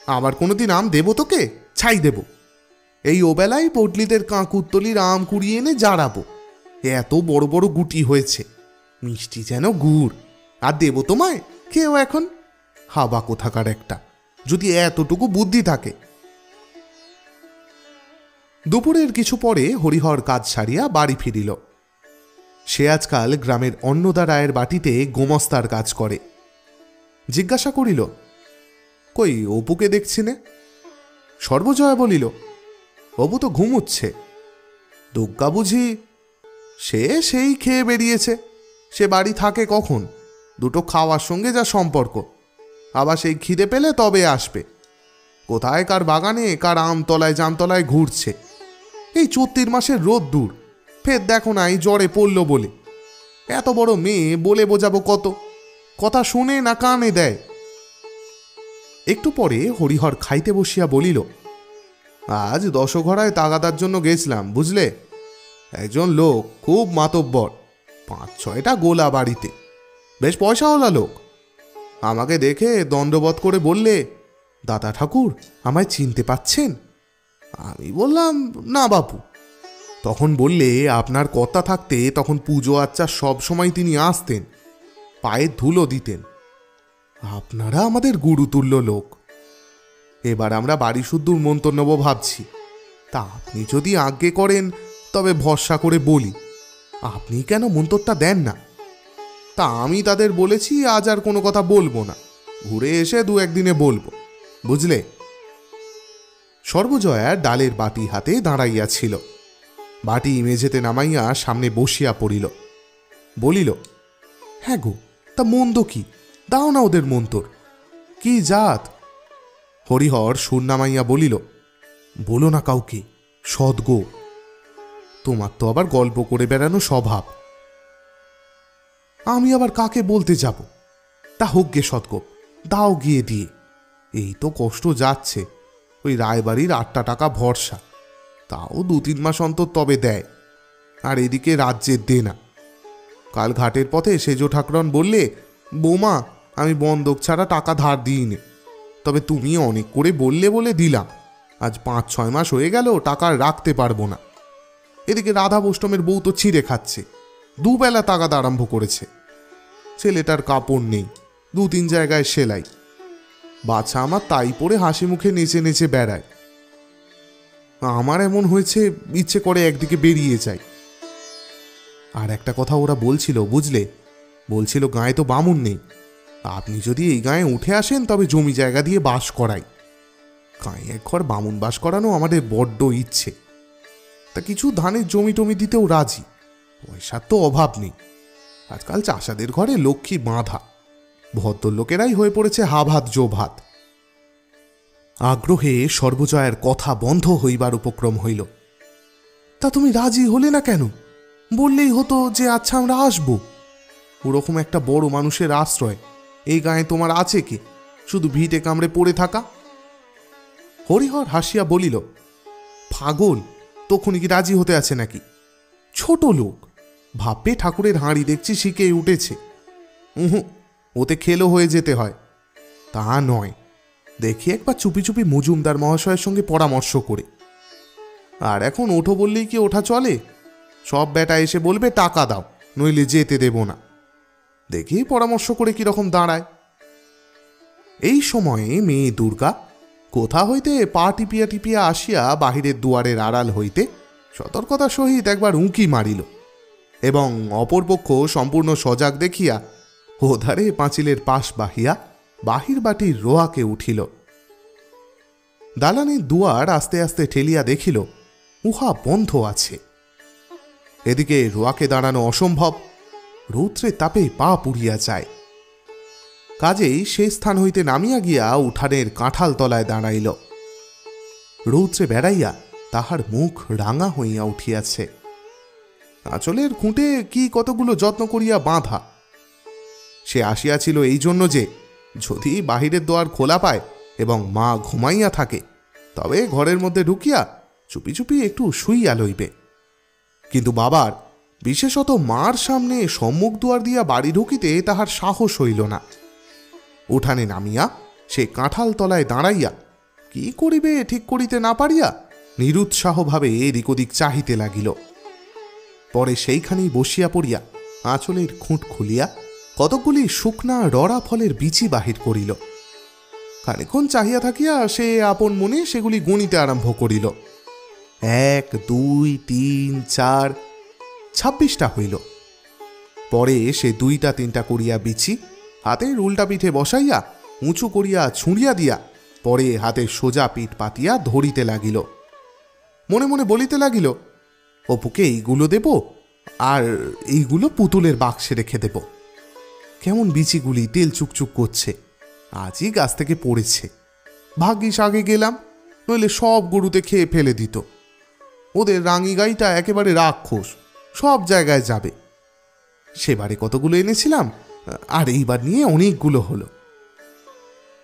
আবার কোনোদিন আম দেব তোকে, ছাই দেব। এই ওবেলায় পটলিদের কাঁকুত্তলির আম কুড়িয়ে এনে জাড়াবো। এত বড় বড় গুটি হয়েছে, মিষ্টি যেন গুড়। আর দেব তোমায়, খেয়েও এখন। হাবা কোথাকার একটা, যদি এতটুকু বুদ্ধি থাকে। দুপুরের কিছু পরে হরিহর কাজ সারিয়া বাড়ি ফিরিল। সে আজকাল গ্রামের অন্নদা রায়ের বাটিতে গোমস্তার কাজ করে। জিজ্ঞাসা করিল, কই অপুকে দেখছি নে? সর্বজয়া বলিল, অপু তো ঘুমুচ্ছে। দুগ্গা বুঝি? সেই খেয়ে বেরিয়েছে। সে বাড়ি থাকে কখন? দুটো খাওয়ার সঙ্গে যা সম্পর্ক। আবার সেই খিদে পেলে তবে আসবে। কোথায় কার বাগানে, কার আমতলায় জামতলায় ঘুরছে। এই 34 মাসের রোদ দূর, ফের দেখো না এই জ্বরে পড়ল বলে। এত বড় মেয়ে, বলে বোঝাবো কত? কথা শুনে না কানে দেয়। একটু পরে হরিহর খাইতে বসিয়া বলিল, আজ দশঘরায় তাগাদার জন্য গেছিলাম, বুঝলে? একজন লোক খুব মাতব্বর, 5-6টা গোলা বাড়িতে, বেশ পয়সাওয়ালা লোক। আমাকে দেখে দণ্ডবধ করে বললে, দাদা ঠাকুর, আমায় চিনতে পাচ্ছেন? আমি বললাম, না বাপু। তখন বললে, আপনার কর্তা থাকতে তখন পুজো আচ্চা সব সময় তিনি আসতেন, পায়ে ধুলো দিতেন। আপনারা আমাদের গুরুতুল্য লোক। এবার আমরা বাড়ি শুদ্ধ মন্তব্য নেব ভাবছি। তা আপনি যদি আজ্ঞে করেন তবে ভরসা করে বলি, আপনি কেন মন্তরটা দেন না? তা আমি তাদের বলেছি আজ আর কোনো কথা বলবো না, ঘুরে এসে 2-1 দিনে বলবো, বুঝলে? সর্বজয়া ডালের বাটি হাতে দাঁড়াইয়াছিল। বাটি মেঝেতে নামাইয়া সামনে বসিয়া পড়িল। বলিল, হ্যাঁ গো, তা মন্দ কি? দাও না ওদের মন্তর। কি জাত? হরিহর সুর নামাইয়া বলিল, বলো না কাউকে, সদ্গো। তোমার তো আবার গল্প করে বেড়ানো স্বভাব। আমি আবার কাকে বলতে যাব? তা হোক গে সদ্গো, দাও গিয়ে দিয়ে। এই তো কষ্ট যাচ্ছে, ওই রায়বাড়ির 8টা টাকা ভরসা, তাও 2-3 মাস অন্তর তবে দেয়। আর এদিকে রাজ্যের দেনা। কাল ঘাটের পথে সেজ ঠাকুরন বললে, বৌমা, আমি বন্ধক ছাড়া টাকা ধার দিইনি, তবে তুমি অনেক করে বললে বলে দিলাম। আজ 5-6 মাস হয়ে গেল টাকা রাখতে পারবো না। এদিকে রাধা বৈষ্ণবের বউ তো ছিঁড়ে খাচ্ছে, 2 বেলা তাগাদা আরম্ভ করেছে। ছেলেটার কাপড় নেই, 2-3 জায়গায় সেলাই। বাচ্চা আমার তাই পরে হাসি মুখে নেচে নেচে বেড়ায়। আমার এমন হয়েছে, ইচ্ছে করে একদিকে বেরিয়ে যাই। আর একটা কথা ওরা বলছিল, বুঝলে? বলছিল, গায়ে তো বামুন নেই, আপনি যদি এই গায়ে উঠে আসেন তবে জমি জায়গা দিয়ে বাস করাই। গায়ে 1 ঘর বামুন বাস করানো আমাদের বড্ড ইচ্ছে। তা কিছু ধানের জমি টমি দিতেও রাজি, পয়সার তো অভাব নেই। আজকাল চাষাদের ঘরে লক্ষ্মী বাঁধা, ভদ্রলোকেরাই হয়ে পড়েছে হাভাত জোভাত। আগ্রহে সর্বজয়ার কথা বন্ধ হইবার উপক্রম হইল। তা তুমি রাজি হলে না কেন? বললেই হতো যে আচ্ছা আমরা আসব। ওরকম একটা বড় মানুষের আশ্রয় এই গায়ে তোমার আছে কি? শুধু ভিটে কামড়ে পড়ে থাকা। হরিহর হাসিয়া বলিল, পাগল, তখনই কি রাজি হতে আছে নাকি? ছোট লোক, ভাববে ঠাকুরের হাঁড়ি দেখছি শিখে উঠেছে। ওতে খেলো হয়ে যেতে হয়। তা নয়, দেখি একবার চুপি চুপি মজুমদার মহাশয়ের সঙ্গে পরামর্শ করে। আর এখন ওঠো বললেই কি ওঠা চলে? সব বেটা এসে বলবে টাকা দাও, নইলে যেতে দেব না। দেখি পরামর্শ করে কিরকম দাঁড়ায়। এই সময়ে মেয়ে দুর্গা কোথা হইতে পা টিপিয়া টিপিয়া আসিয়া বাহিরের দুয়ারের আড়াল হইতে সতর্কতার সহিত একবার উঁকি মারিল, এবং অপরপক্ষ সম্পূর্ণ সজাগ দেখিয়া ওধারে পাঁচিলের পাশ বাহিয়া বাহির বাটির রোয়াকে উঠিল। দালানের দুয়ার আস্তে আস্তে ঠেলিয়া দেখিল উহা বন্ধ আছে। এদিকে রোয়াকে দাঁড়ানো অসম্ভব, রৌদ্রে তাপে পা পুড়িয়া যায়। কাজেই সেই স্থান হইতে নামিয়া গিয়া উঠানের কাঁঠাল তলায় দাঁড়াইল। রৌদ্রে বেড়াইয়া তাহার মুখ রাঙা হইয়া উঠিয়াছে। আঁচলের খুঁটে কি কতগুলো যত্ন করিয়া বাঁধা। সে আসিয়াছিল এই জন্য যে যদি বাহিরের দোয়ার খোলা পায় এবং মা ঘুমাইয়া থাকে তবে ঘরের মধ্যে ঢুকিয়া চুপি চুপি একটু শুইয়া লইবে। কিন্তু বাবার, বিশেষত মার সামনে সম্মুখ দুয়ার দিয়া বাড়ি ঢুকিতে তাহার সাহস হইল না। উঠানে নামিয়া সে কাঁঠাল তলায় দাঁড়াইয়া কি করিবে ঠিক করিতে না পারিয়া নিরুৎসাহভাবে এদিক ওদিক চাহিতে লাগিল। পরে সেইখানেই বসিয়া পড়িয়া আঁচলের খুঁট খুলিয়া কতকগুলি শুকনা রড়া ফলের বিচি বাহির করিল। খানিক্ষণ চাহিয়া থাকিয়া সে আপন মনে সেগুলি গণিতে আরম্ভ করিল। 1, 2, 3, 4, 26টা হইল। পরে সে 2টা 3টা করিয়া বিচি হাতের উল্টা পিঠে বসাইয়া উঁচু করিয়া ছুঁড়িয়া দিয়া পরে হাতের সোজা পিঠ পাতিয়া ধরিতে লাগিল। মনে মনে বলিতে লাগিল, অপুকে এইগুলো দেব, আর এইগুলো পুতুলের বাক্সে রেখে দেব। কেমন বিচিগুলি তেল চুকচুক করছে, আজই গাছ থেকে পড়েছে। ভাগ্যিস আগে গেলাম, নইলে সব গরুতে খেয়ে ফেলে দিত। ওদের রাঙি গাইটা একেবারে রাক্ষস, সব জায়গায় যাবে। সেবারে কতগুলো এনেছিলাম, আর এইবার নিয়ে অনেকগুলো হলো।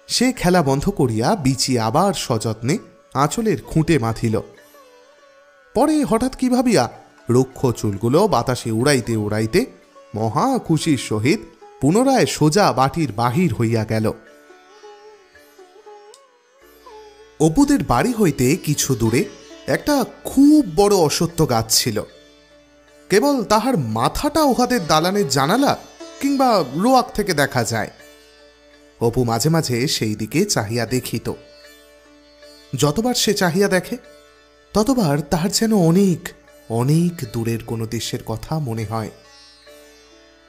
সে খেলা বন্ধ করিয়া বিচি আবার সযত্নে আঁচলের খুঁটে বাঁধিল। পরে হঠাৎ কি ভাবিয়া রুক্ষ চুলগুলো বাতাসে উড়াইতে উড়াইতে মহা খুশির সহিত পুনরায় সোজা বাটির বাহির হইয়া গেল। অপুদের বাড়ি হইতে কিছু দূরে একটা খুব বড় অশ্বত্থ গাছ ছিল। কেবল তাহার মাথাটা উহাদের দালানের জানালা কিংবা রোয়াক থেকে দেখা যায়। অপু মাঝে মাঝে সেই দিকে চাহিয়া দেখিত। যতবার সে চাহিয়া দেখে ততবার তাহার যেন অনেক অনেক দূরের কোনো দেশের কথা মনে হয়।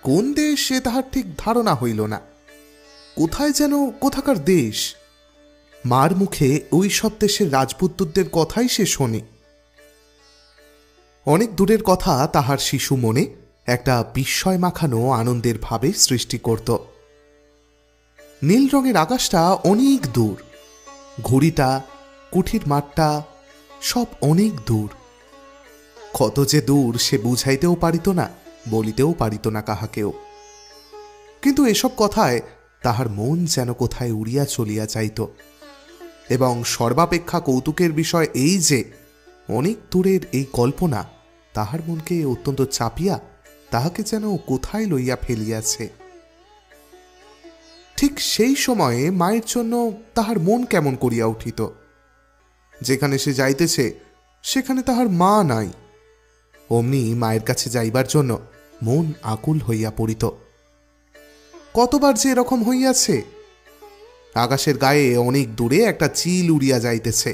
কোন দেশ সে তাহার ঠিক ধারণা হইল না। কোথায় যেন কোথাকার দেশ। মার মুখে ওই সব দেশের রাজপুত্রদের কথাই সে শোনে। অনেক দূরের কথা তাহার শিশু মনে একটা বিস্ময় মাখানো আনন্দের ভাবে সৃষ্টি করত। নীল রঙের আকাশটা অনেক দূর, ঘুড়িটা, কুঠির মাঠটা সব অনেক দূর। কত যে দূর সে বুঝাইতেও পারিত না, বলিতেও পারিত না কাহাকেও। কিন্তু এসব কথায় তাহার মন যেন কোথায় উড়িয়া চলিয়া যাইত। এবং সর্বাপেক্ষা কৌতুকের বিষয় এই যে অনেক দূরের এই কল্পনা তাহার মনকে অত্যন্ত চাপিয়া তাহাকে যেন কোথায় লইয়া ফেলিয়াছে। ঠিক সেই সময়ে মায়ের জন্য তাহার মন কেমন করিয়া উঠিত। যেখানে সে যাইতেছে সেখানে তাহার মা নাই। অমনি মায়ের কাছে যাইবার জন্য মন আকুল হইয়া পড়িত। কতবার যে এরকম হইয়াছে। আকাশের গায়ে অনেক দূরে একটা চিল উড়িয়া যাইতেছে।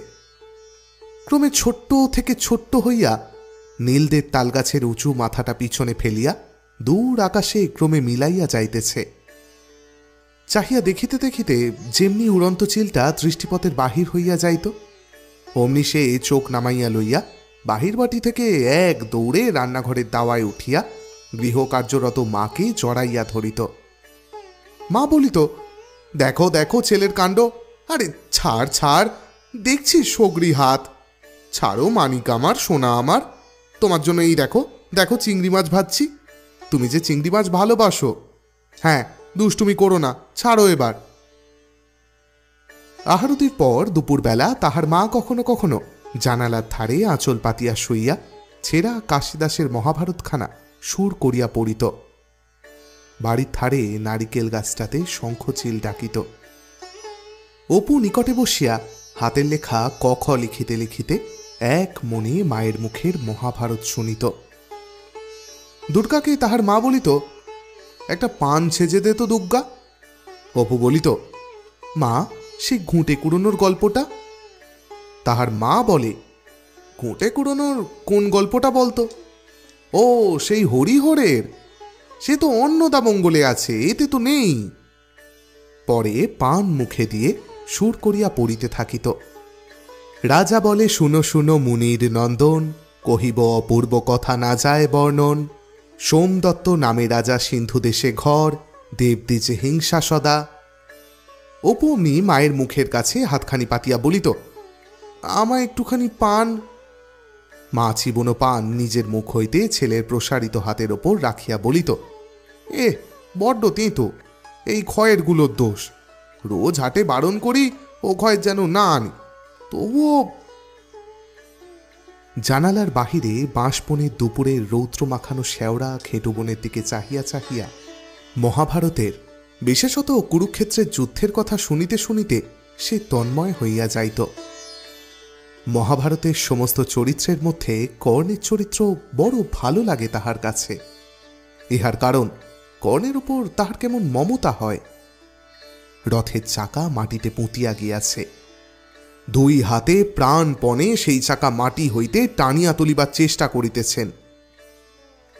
ক্রমে ছোট্ট থেকে ছোট্ট হইয়া নীলদের তালগাছের উঁচু মাথাটা পিছনে ফেলিয়া দূর আকাশে ক্রমে মিলাইয়া যাইতেছে। চাহিয়া দেখিতে দেখিতে যেমনি উড়ন্ত চিলটা দৃষ্টিপথের বাহির হইয়া যাইত, অমনি সে চোখ নামাইয়া লইয়া বাহির বাটি থেকে এক দৌড়ে রান্নাঘরের দাওয়ায় উঠিয়া গৃহকার্যরত মাকে জড়াইয়া ধরিত। মা বলিত, দেখো দেখো ছেলের কাণ্ড, আরে ছাড় ছাড়, দেখছি সগরি হাত, ছাড়ো মানিক আমার, সোনা আমার, তোমার জন্য এই দেখো দেখো চিংড়ি মাছ ভাজছি। তুমি যে চিংড়ি মাছ ভালোবাসো। হ্যাঁ, দুষ্টুমি করো না, ছাড়ো এবার। আহারতির পর দুপুরবেলা তাহার মা কখনো কখনো জানালার ধারে আঁচল পাতিয়া শুইয়া ছেঁড়া কাশিদাসের মহাভারতখানা সুর করিয়া পড়িত। বাড়ির ধারে নারিকেল গাছটাতে শঙ্খচিল ডাকিত। অপু নিকটে বসিয়া হাতের লেখা ক খ লিখিতে লিখিতে এক মনে মায়ের মুখের মহাভারত শুনিত। দুর্গাকে তাহার মা বলিত, একটা পান ছেজে দে তো দুর্গা। অপু বলিত, মা সেই ঘুঁটে কুড়োনোর গল্পটা। তাহার মা বলে, ঘুঁটে কুড়োনোর কোন গল্পটা বলতো? ও সেই হরিহরের, সে তো অন্নদামঙ্গলে আছে, এতে তো নেই। পরে পান মুখে দিয়ে সুর করিয়া পড়িতে থাকিত। রাজা বলে, শুনো শুনো মুনির নন্দন, কহিব অপূর্ব কথা না যায় বর্ণন। সোমদত্ত নামে রাজা সিন্ধু দেশে ঘর, দেবদ্বিজে হিংসা সদা। অপু অমনি মায়ের মুখের কাছে হাতখানি পাতিয়া বলিত, আমায় একটুখানি পান। মা চিবনো পান নিজের মুখ হইতে ছেলের প্রসারিত হাতের ওপর রাখিয়া বলিত, বড্ড তেঁতো, এই ক্ষয়ের গুলোর দোষ। রোজ হাটে বারণ করি ও ক্ষয়ের যেন না আনি, তবুও। জানালার বাহিরে বাঁশবনের দুপুরের রৌদ্র মাখানো শেওড়া খেটুবনের দিকে চাহিয়া চাহিয়া মহাভারতের, বিশেষত কুরুক্ষেত্রের যুদ্ধের কথা শুনিতে শুনিতে সে তন্ময় হইয়া যাইত। মহাভারতের সমস্ত চরিত্রের মধ্যে কর্ণের চরিত্র বড় ভালো লাগে তাহার কাছে। ইহার কারণ কর্ণের উপর তাহার কেমন মমতা হয়। রথের চাকা মাটিতে পুঁতিয়া গিয়াছে, দুই হাতে প্রাণপণে সেই চাকা মাটি হইতে টানিয়া তুলিবার চেষ্টা করিতেছেন।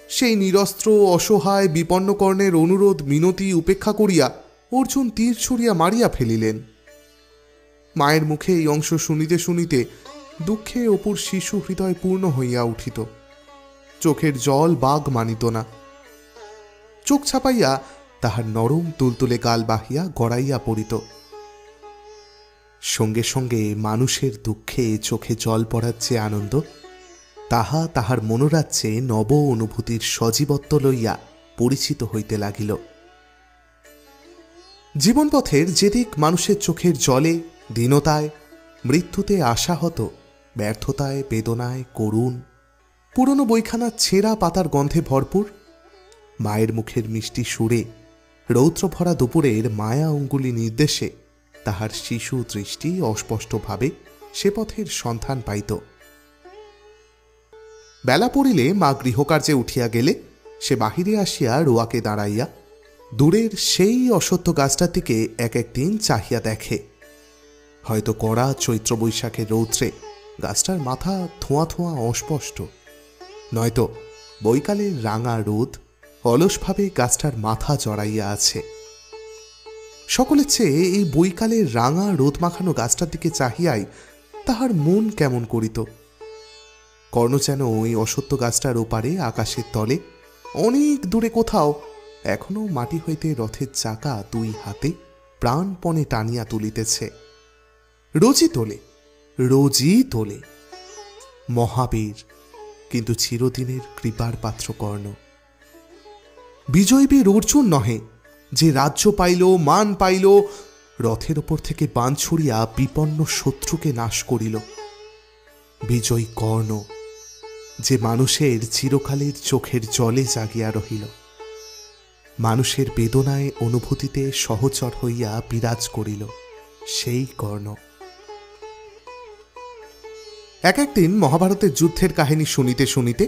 সেই নিরস্ত্র অসহায় বিপন্ন কর্ণের অনুরোধ মিনতি উপেক্ষা করিয়া অর্জুন তীর ছুড়িয়া মারিয়া ফেলিলেন। মায়ের মুখে এই অংশ শুনিতে শুনিতে দুঃখে অপুর শিশু হৃদয় পূর্ণ হইয়া উঠিত। চোখের জল বাগ মানিত না। চোখ ছাপাইয়া তাহার নরম তুলতুলে গাল বাহিয়া গড়াইয়া পড়িত। সঙ্গে সঙ্গে মানুষের দুঃখে চোখে জল পড়ার যে আনন্দ, তাহা তাহার মনোরাজ্যে নব অনুভূতির সজীবত্ব লইয়া পরিচিত হইতে লাগিল। জীবনপথের যেদিক মানুষের চোখের জলে, দীনতায়, মৃত্যুতে আশাহত, ব্যর্থতায়, বেদনায়, করুণ, পুরনো বইখানা ছেঁড়া পাতার গন্ধে ভরপুর, মায়ের মুখের মিষ্টি সুরে, রৌদ্রভরা দুপুরের মায়া অঙ্গুলি নির্দেশে তাহার শিশু দৃষ্টি অস্পষ্টভাবে সে পথের সন্ধান পাইত। বেলা পড়িলে মা গৃহকার্যে উঠিয়া গেলে সে বাহিরে আসিয়া রোয়াকে দাঁড়াইয়া দূরের সেই অসত্য গাছটার দিকে এক একদিন চাহিয়া দেখে। হয়তো কড়া চৈত্র বৈশাখের রৌদ্রে গাছটার মাথা ধোঁয়া ধোঁয়া অস্পষ্ট, নয়তো বৈকালের রাঙা রোদ অলসভাবে গাছটার মাথা জড়াইয়া আছে। সকলের চেয়ে এই বৈকালের রাঙা রোদ মাখানো গাছটার দিকে চাহিয়াই তাহার মন কেমন করিত। কর্ণ যেন ওই অসত্য গাছটার ওপারে আকাশের তলে অনেক দূরে কোথাও এখনো মাটি হইতে রথের চাকা দুই হাতে প্রাণপণে টানিয়া তুলিতেছে। রোজই তোলে, রোজই তোলে। মহাবীর, কিন্তু চিরদিনের কৃপার পাত্র কর্ণ। বিজয়বীর অর্জুন নহে, যে রাজ্য পাইল, মান পাইল, রথের ওপর থেকে বাণ ছুড়িয়া বিপন্ন শত্রুকে নাশ করিল। বিজয়ী কর্ণ, যে মানুষের চিরকালের চোখের জলে জাগিয়া রহিল, মানুষের বেদনায় অনুভূতিতে সহচর হইয়া বিরাজ করিল, সেই কর্ণ। এক একদিন মহাভারতের যুদ্ধের কাহিনী শুনিতে শুনিতে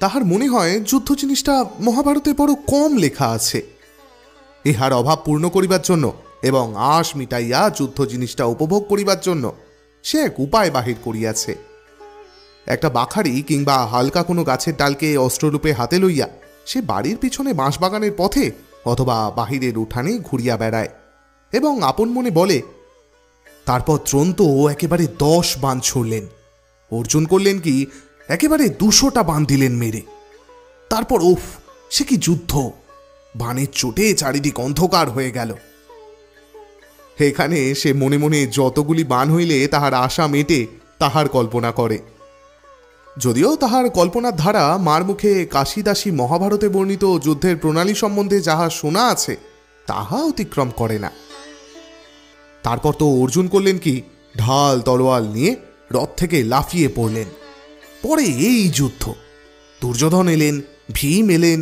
তাহার মনে হয় যুদ্ধ জিনিসটা মহাভারতে বড় কম লেখা আছে। ইহার অভাব পূর্ণ করিবার জন্য এবং আশ মিটাইয়া যুদ্ধ জিনিসটা উপভোগ করিবার জন্য সে এক উপায় বাহির করিয়াছে। একটা বাখারি কিংবা হালকা কোনো গাছের ডালকে অস্ত্ররূপে হাতে লইয়া সে বাড়ির পিছনে বাঁশবাগানের পথে অথবা বাহিরের উঠানে ঘুরিয়া বেড়ায় এবং আপন মনে বলে, তারপর দ্রন্ত একেবারে 10 বাণ ছুড়লেন। অর্জুন করলেন কি, একেবারে 200টা বাণ দিলেন মেরে। তারপর উফ, সে কি যুদ্ধ! বাণের চোটে চারিদিক অন্ধকার হয়ে গেল। এখানে সে মনে মনে যতগুলি বাণ হইলে তাহার আশা মেটে তাহার কল্পনা করে। যদিও তাহার কল্পনার ধারা মার মুখে কাশিদাসী মহাভারতে বর্ণিত যুদ্ধের প্রণালী সম্বন্ধে যাহা শোনা আছে তাহা অতিক্রম করে না। তারপর তো অর্জুন করলেন কি, ঢাল তলোয়াল নিয়ে রথ থেকে লাফিয়ে পড়লেন। পরে এই যুদ্ধ। দুর্যোধন এলেন, ভীম এলেন,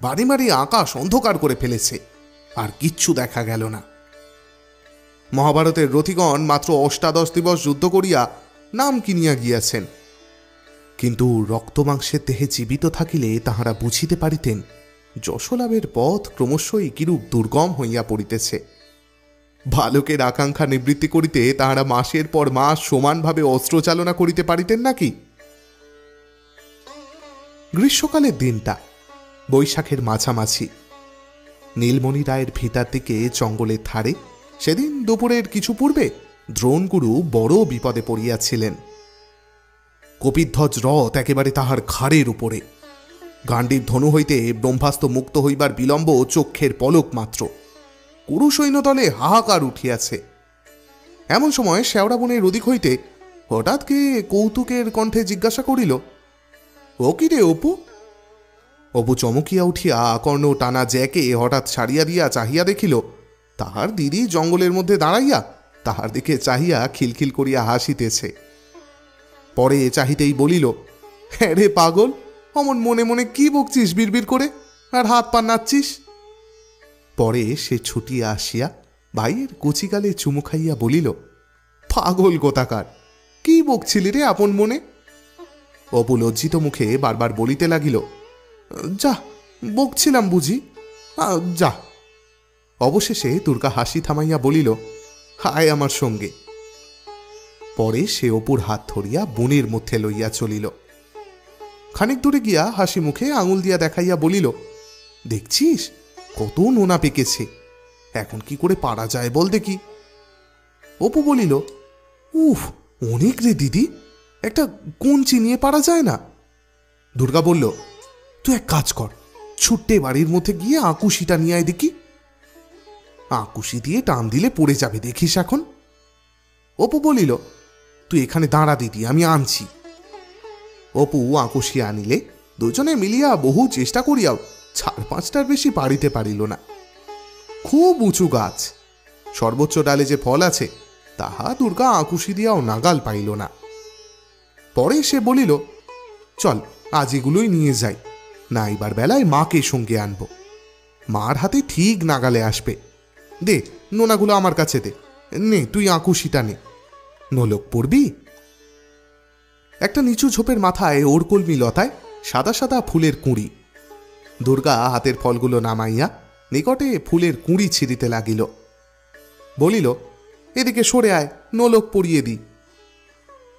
বাড়ি বাড়ি আকাশ অন্ধকার করে ফেলেছে, আর কিচ্ছু দেখা গেল না। মহাভারতের রথিগণ মাত্র 18 দিবস যুদ্ধ করিয়া নাম কিনিয়া গিয়াছেন, কিন্তু রক্তমাংসের দেহে জীবিত থাকিলে তাহারা বুঝিতে পারিতেন যশলাভের পথ ক্রমশই কিরূপ দুর্গম হইয়া পড়িতেছে। বালকের আকাঙ্ক্ষা নিবৃত্তি করিতে তাহারা মাসের পর মাস সমানভাবে অস্ত্র চালনা করিতে পারিতেন নাকি? গ্রীষ্মকালের দিনটা, বৈশাখের মাঝামাঝি। নীলমণি রায়ের ভিটার দিকে জঙ্গলের ধারে সেদিন দুপুরের কিছু পূর্বে দ্রোণগুরু বড় বিপদে পড়িয়াছিলেন। কপিধ্বজ রথ একেবারে তাহার ঘাড়ের উপরে। গান্ডীব ধনু হইতে ব্রহ্মাস্ত্র মুক্ত হইবার বিলম্ব চক্ষের পলক মাত্র। কুরু সৈন্যদলে হাহাকার উঠিয়াছে। এমন সময় শেওড়া বনের ওদিক হইতে হঠাৎ কে কৌতুকের কণ্ঠে জিজ্ঞাসা করিল, ও কি রে অপু? অপু চমকিয়া উঠিয়া আকর্ণ টানা জ্যাকে হঠাৎ ছাড়িয়া দিয়া চাহিয়া দেখিল তাহার দিদি জঙ্গলের মধ্যে দাঁড়াইয়া তাহার দিকে চাহিয়া খিলখিল করিয়া হাসিতেছে। পরে চাহিতেই বলিল, হ্যাঁ রে পাগল, অমন মনে মনে কি বকছিস বিড়বিড় করে, আর হাত পা নাচছিস? পরে সে ছুটিয়া আসিয়া ভাইয়ের কচিকালে চুমু খাইয়া বলিল, পাগল কোথাকার, কি বকছিলি রে আপন মনে? অপু লজ্জিত মুখে বারবার বলিতে লাগিল, যা বকছিলাম বুঝি, যা। অবশেষে দুর্গা হাসি থামাইয়া বলিল, হায় আমার সঙ্গে। পরে সে অপুর হাত ধরিয়া বনের মধ্যে লইয়া চলিল। খানিক দূরে গিয়া হাসি মুখে আঙুল দিয়া দেখাইয়া বলিল, দেখছিস কত নোনা পেকেছে, এখন কি করে পারা যায় বল দেখি। অপু বলিল, উফ, অনেক রে দিদি, একটা কঞ্চি নিয়ে পারা যায় না? দুর্গা বলল, তুই এক কাজ কর, ছুট্টে বাড়ির মধ্যে গিয়ে আকুশিটা নিয়ে আয় দেখি। আকুশি দিয়ে টান দিলে পড়ে যাবে, দেখিস এখন। অপু বলিল, তুই এখানে দাঁড়া দিদি, আমি আনছি। অপু আকুশি আনিলে দুজনে মিলিয়া বহু চেষ্টা করিয়াও 4-5টার বেশি পারিতে পারিল না। খুব উঁচু গাছ, সর্বোচ্চ ডালে যে ফল আছে তাহা দুর্গা আকুশি দিয়াও নাগাল পাইল না। পরে সে বলিল, চল আজ এগুলোই নিয়ে যাই, না এবার বেলায় মাকে সঙ্গে আনব, মার হাতে ঠিক নাগালে আসবে। দে নোনাগুলো আমার কাছে দে, নে তুই আকুশিটা নে, নোলক পড়বি। একটা নিচু ঝোপের মাথায় ওরকলমি লতায় সাদা সাদা ফুলের কুঁড়ি। দুর্গা হাতের ফলগুলো নামাইয়া নিকটে ফুলের কুঁড়ি ছিঁড়িতে লাগিল। বলিল, এদিকে সরে আয়, নোলক পরিয়ে দি।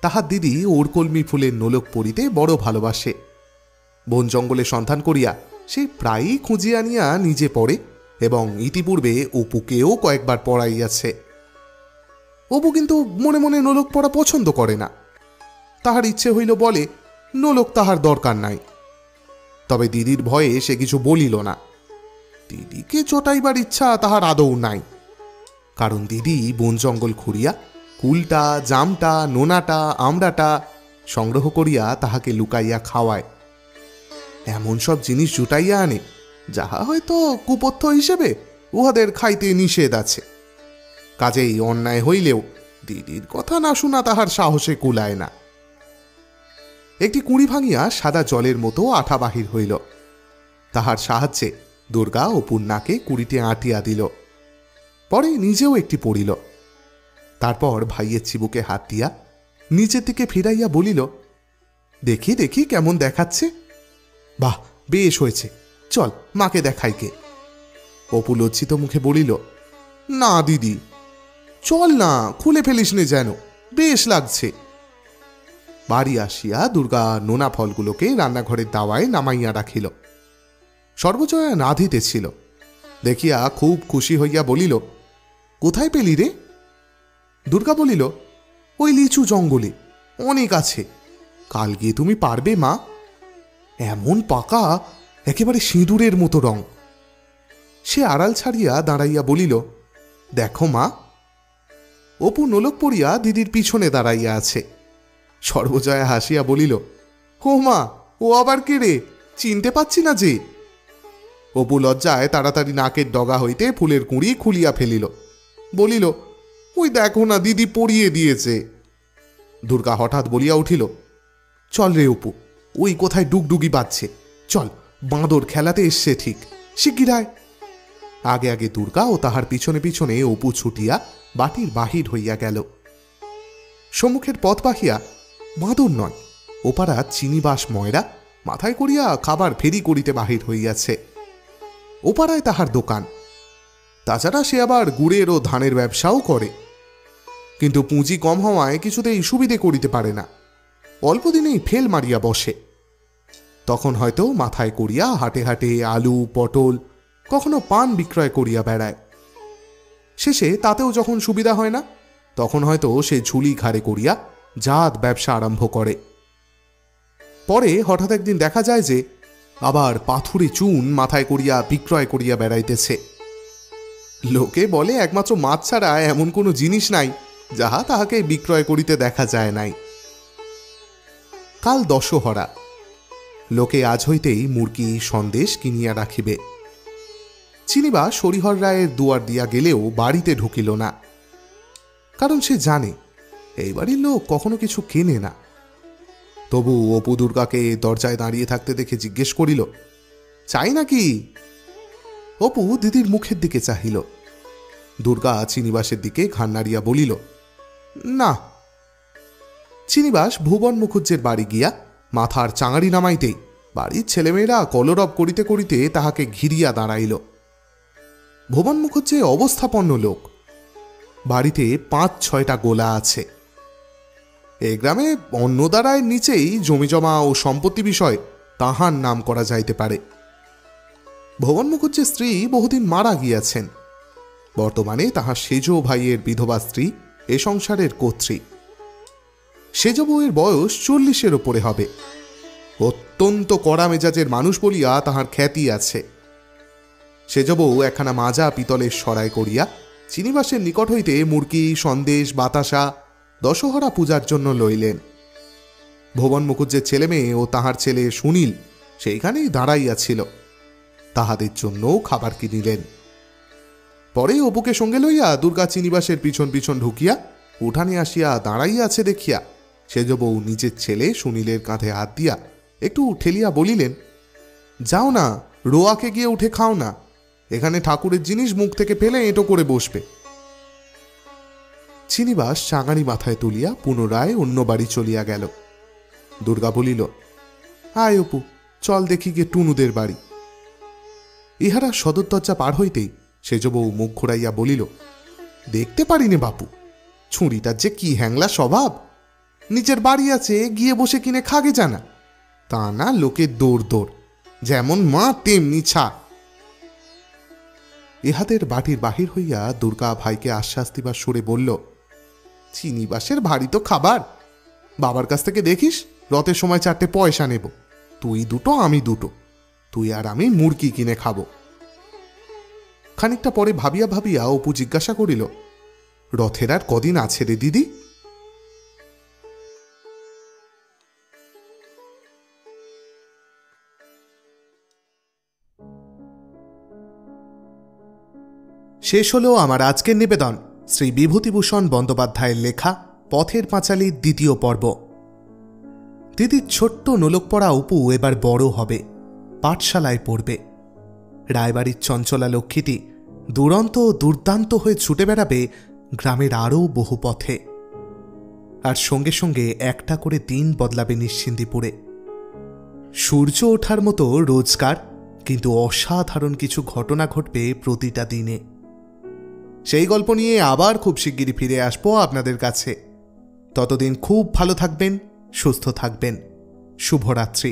তাহার দিদি ওরকলমি ফুলের নোলক পরিতে বড় ভালোবাসে। বন জঙ্গলে সন্ধান করিয়া সে প্রায়ই খুঁজিয়া আনিয়া নিজে পড়ে এবং ইতিপূর্বে অপুকেও কয়েকবার পড়াইয়াছে। অপু কিন্তু মনে মনে নোলক পড়া পছন্দ করে না। তাহার ইচ্ছে হইল বলে নোলক তাহার দরকার নাই। তবে দিদির ভয়ে সে কিছু বলিল না। দিদিকে চটাইবার ইচ্ছা তাহার আদৌ নাই, কারণ দিদি বন জঙ্গল খুঁড়িয়া কুলটা, জামটা, নোনাটা, আমড়াটা সংগ্রহ করিয়া তাহাকে লুকাইয়া খাওয়ায়। এমন সব জিনিস জুটাইয়া আনে যাহা হয়তো কুপথ্য হিসেবে উহাদের খাইতে নিষেধ আছে। কাজেই অন্যায় হইলেও দিদির কথা না শোনা তাহার সাহসে কুলায় না। একটি কুঁড়ি ভাঙিয়া সাদা জলের মতো আঠা বাহির হইল। তাহার সাহায্যে দুর্গা অপুর নাকে কুঁড়িতে আঁটিয়া দিল। পরে নিজেও একটি পড়িল। তারপর ভাইয়ের চিবুকে হাত দিয়া নিচের দিকে ফিরাইয়া বলিল, দেখি দেখি কেমন দেখাচ্ছে। বাহ, বেশ হয়েছে, চল মাকে দেখাইকে। অপু লজ্জিত মুখে বলিল, না দিদি, চল না, খুলে ফেলিস নে যেন, বেশ লাগছে। বাড়ি আসিয়া দুর্গা নোনা ফলগুলোকে রান্নাঘরের দাওয়ায় নামাইয়া রাখিল। সর্বজয়া নাধিতেছিল দেখিয়া খুব খুশি হইয়া বলিল, কোথায় পেলি রে? দুর্গা বলিল, ওই লিচু জঙ্গলে, অনেক আছে, কাল গিয়ে তুমি পারবে মা, এমন পাকা, একেবারে সিঁদুরের মতো রং। সে আড়াল ছাড়িয়া দাঁড়াইয়া বলিল, দেখো মা। অপু নোলক পড়িয়া দিদির পিছনে দাঁড়াইয়া আছে। সর্বজয়া হাসিয়া বলিল, ও মা, ও আবার কে রে, চিনতে পাচ্ছি না যে। অপু লজ্জায় তাড়াতাড়ি নাকের ডগা হইতে ফুলের কুঁড়ি খুলিয়া ফেলিল। বলিল, ওই দেখো না, দিদি পরিয়ে দিয়েছে। দুর্গা হঠাৎ বলিয়া উঠিল, চল রে অপু, ওই কোথায় ডুগডুগি বাজছে, চল, বাঁদর খেলাতে এসছে ঠিক, শিগগির আয়। আগে আগে দুর্গা ও তাহার পিছনে পিছনে অপু ছুটিয়া বাটির বাহির হইয়া গেল। সম্মুখের পথ বাহিয়া বাঁদর নয়, ওপারা চিনিবাস ময়রা মাথায় করিয়া খাবার ফেরি করিতে বাহির হইয়াছে। ওপারায় তাহার দোকান। তাছাড়া সে আবার গুড়ের ও ধানের ব্যবসাও করে, কিন্তু পুঁজি কম হওয়ায় কিছুতেই সুবিধে করিতে পারে না। অল্প দিনেই ফেল মারিয়া বসে। তখন হয়তো মাথায় করিয়া হাটে হাটে আলু, পটল, কখনো পান বিক্রয় করিয়া বেড়ায়। শেষে তাতেও যখন সুবিধা হয় না, তখন হয়তো সে ঝুলি ঘাড়ে করিয়া জাত ব্যবসা আরম্ভ করে। পরে হঠাৎ একদিন দেখা যায় যে আবার পাথুরে চুন মাথায় করিয়া বিক্রয় করিয়া বেড়াইতেছে। লোকে বলে একমাত্র মাছ ছাড়া এমন কোনো জিনিস নাই যাহা তাহাকে বিক্রয় করিতে দেখা যায় নাই। কাল দশহরা। লোকে আজ হইতেই মুরগি, সন্দেশ কিনিয়া রাখিবে। চিনিবাস হরিহর রায়ের দুয়ার দিয়া গেলেও বাড়িতে ঢুকিল না, কারণ সে জানে এই বাড়ির লোক কখনো কিছু কেনে না। তবু অপু দুর্গাকে দরজায় দাঁড়িয়ে থাকতে দেখে জিজ্ঞেস করিল, চাই নাকি? অপু দিদির মুখের দিকে চাহিল। দুর্গা চিনিবাসের দিকে ঘাড় নাড়িয়া বলিল, না। চিনিবাস ভুবন মুখুজ্জের বাড়ি গিয়া মাথার চাঙারি নামাইতেই বাড়ির ছেলেমেয়েরা কলরব করিতে করিতে তাহাকে ঘিরিয়া দাঁড়াইল। ভুবন মুখুজ্জে অবস্থাপন্ন লোক। বাড়িতে 5-6টা গোলা আছে। এই গ্রামে অন্নদারায়ের নিচেই জমিজমা ও সম্পত্তি বিষয় তাহার নাম করা যাইতে পারে। ভুবন মুখুজ্জের স্ত্রী বহুদিন মারা গিয়াছেন। বর্তমানে তাহার সেজ ভাইয়ের বিধবা স্ত্রী এ সংসারের কর্ত্রী। সেজ বউয়ের বয়স 40-এর ওপরে হবে। অত্যন্ত কড়া মেজাজের মানুষ বলিয়া তাহার খ্যাতি আছে। সেজ বউ একখানা মাজা পিতলের সরাই করিয়া চিনিবাসের নিকট হইতে মুরকি, সন্দেশ, বাতাসা দশহরা পূজার জন্য লইলেন। ভুবন মুখুজ্জের ছেলে মেয়ে ও তাহার ছেলে সুনীল সেইখানেই দাঁড়াইয়াছিল, তাহাদের জন্য খাবার কিনিলেন। পরে অপুকে সঙ্গে লইয়া দুর্গা চিনিবাসের পিছন পিছন ঢুকিয়া উঠানে আসিয়া দাঁড়াইয়াছে দেখিয়া সেজ বউ নিজের ছেলে সুনীলের কাঁধে হাত দিয়া একটু ঠেলিয়া বলিলেন, যাও না, রোয়াকে গিয়ে উঠে খাও না, এখানে ঠাকুরের জিনিস মুখ থেকে ফেলে এঁটো করে বসবে। চিনিবাস চাঙারি মাথায় তুলিয়া পুনরায় অন্য বাড়ি চলিয়া গেল। দুর্গা বলিল, আয় অপু, চল দেখি গিয়ে টুনুদের বাড়ি। ইহারা সদর দরজা পার হইতেই সেজ বউ মুখ ঘুরাইয়া বলিল, দেখতে পারিনি বাপু, ছুরিটার যে কি হ্যাংলা স্বভাব, নিজের বাড়ি আছে গিয়ে বসে কিনে খাগে জানা, তা না লোকের দৌড় দৌড়, যেমন মা তেমনি ছা। ইহাদের বাটির বাহির হইয়া দুর্গা ভাইকে আশ্বাস দিবার সুরে বলল, চিনিবাসের ভারী তো খাবার, বাবার কাছ থেকে দেখিস রথের সময় 4টে পয়সা নেব, তুই দুটো আমি দুটো, তুই আর আমি মুরকি কিনে খাবো। খানিকটা পরে ভাবিয়া ভাবিয়া অপু জিজ্ঞাসা করিল, রথের আর কদিন আছে রে দিদি? শেষ হলো আমার আজকের নিবেদন শ্রী বিভূতিভূষণ বন্দ্যোপাধ্যায়ের লেখা পথের পাঁচালীর 2য় পর্ব। দিদির ছোট্ট নোলক পড়া অপু এবার বড় হবে, পাঠশালায় পড়বে। রায়বাড়ির চঞ্চলা লক্ষ্মীটি দুরন্ত ও দুর্দান্ত হয়ে ছুটে বেড়াবে গ্রামের আরও বহু পথে। আর সঙ্গে সঙ্গে একটা করে দিন বদলাবে নিশ্চিন্দিপুরে। সূর্য ওঠার মতো রোজকার কিন্তু অসাধারণ কিছু ঘটনা ঘটবে প্রতিটা দিনে। সেই গল্প নিয়ে আবার খুব শিগগিরই ফিরে আসবো আপনাদের কাছে। ততদিন খুব ভালো থাকবেন, সুস্থ থাকবেন। শুভরাত্রি।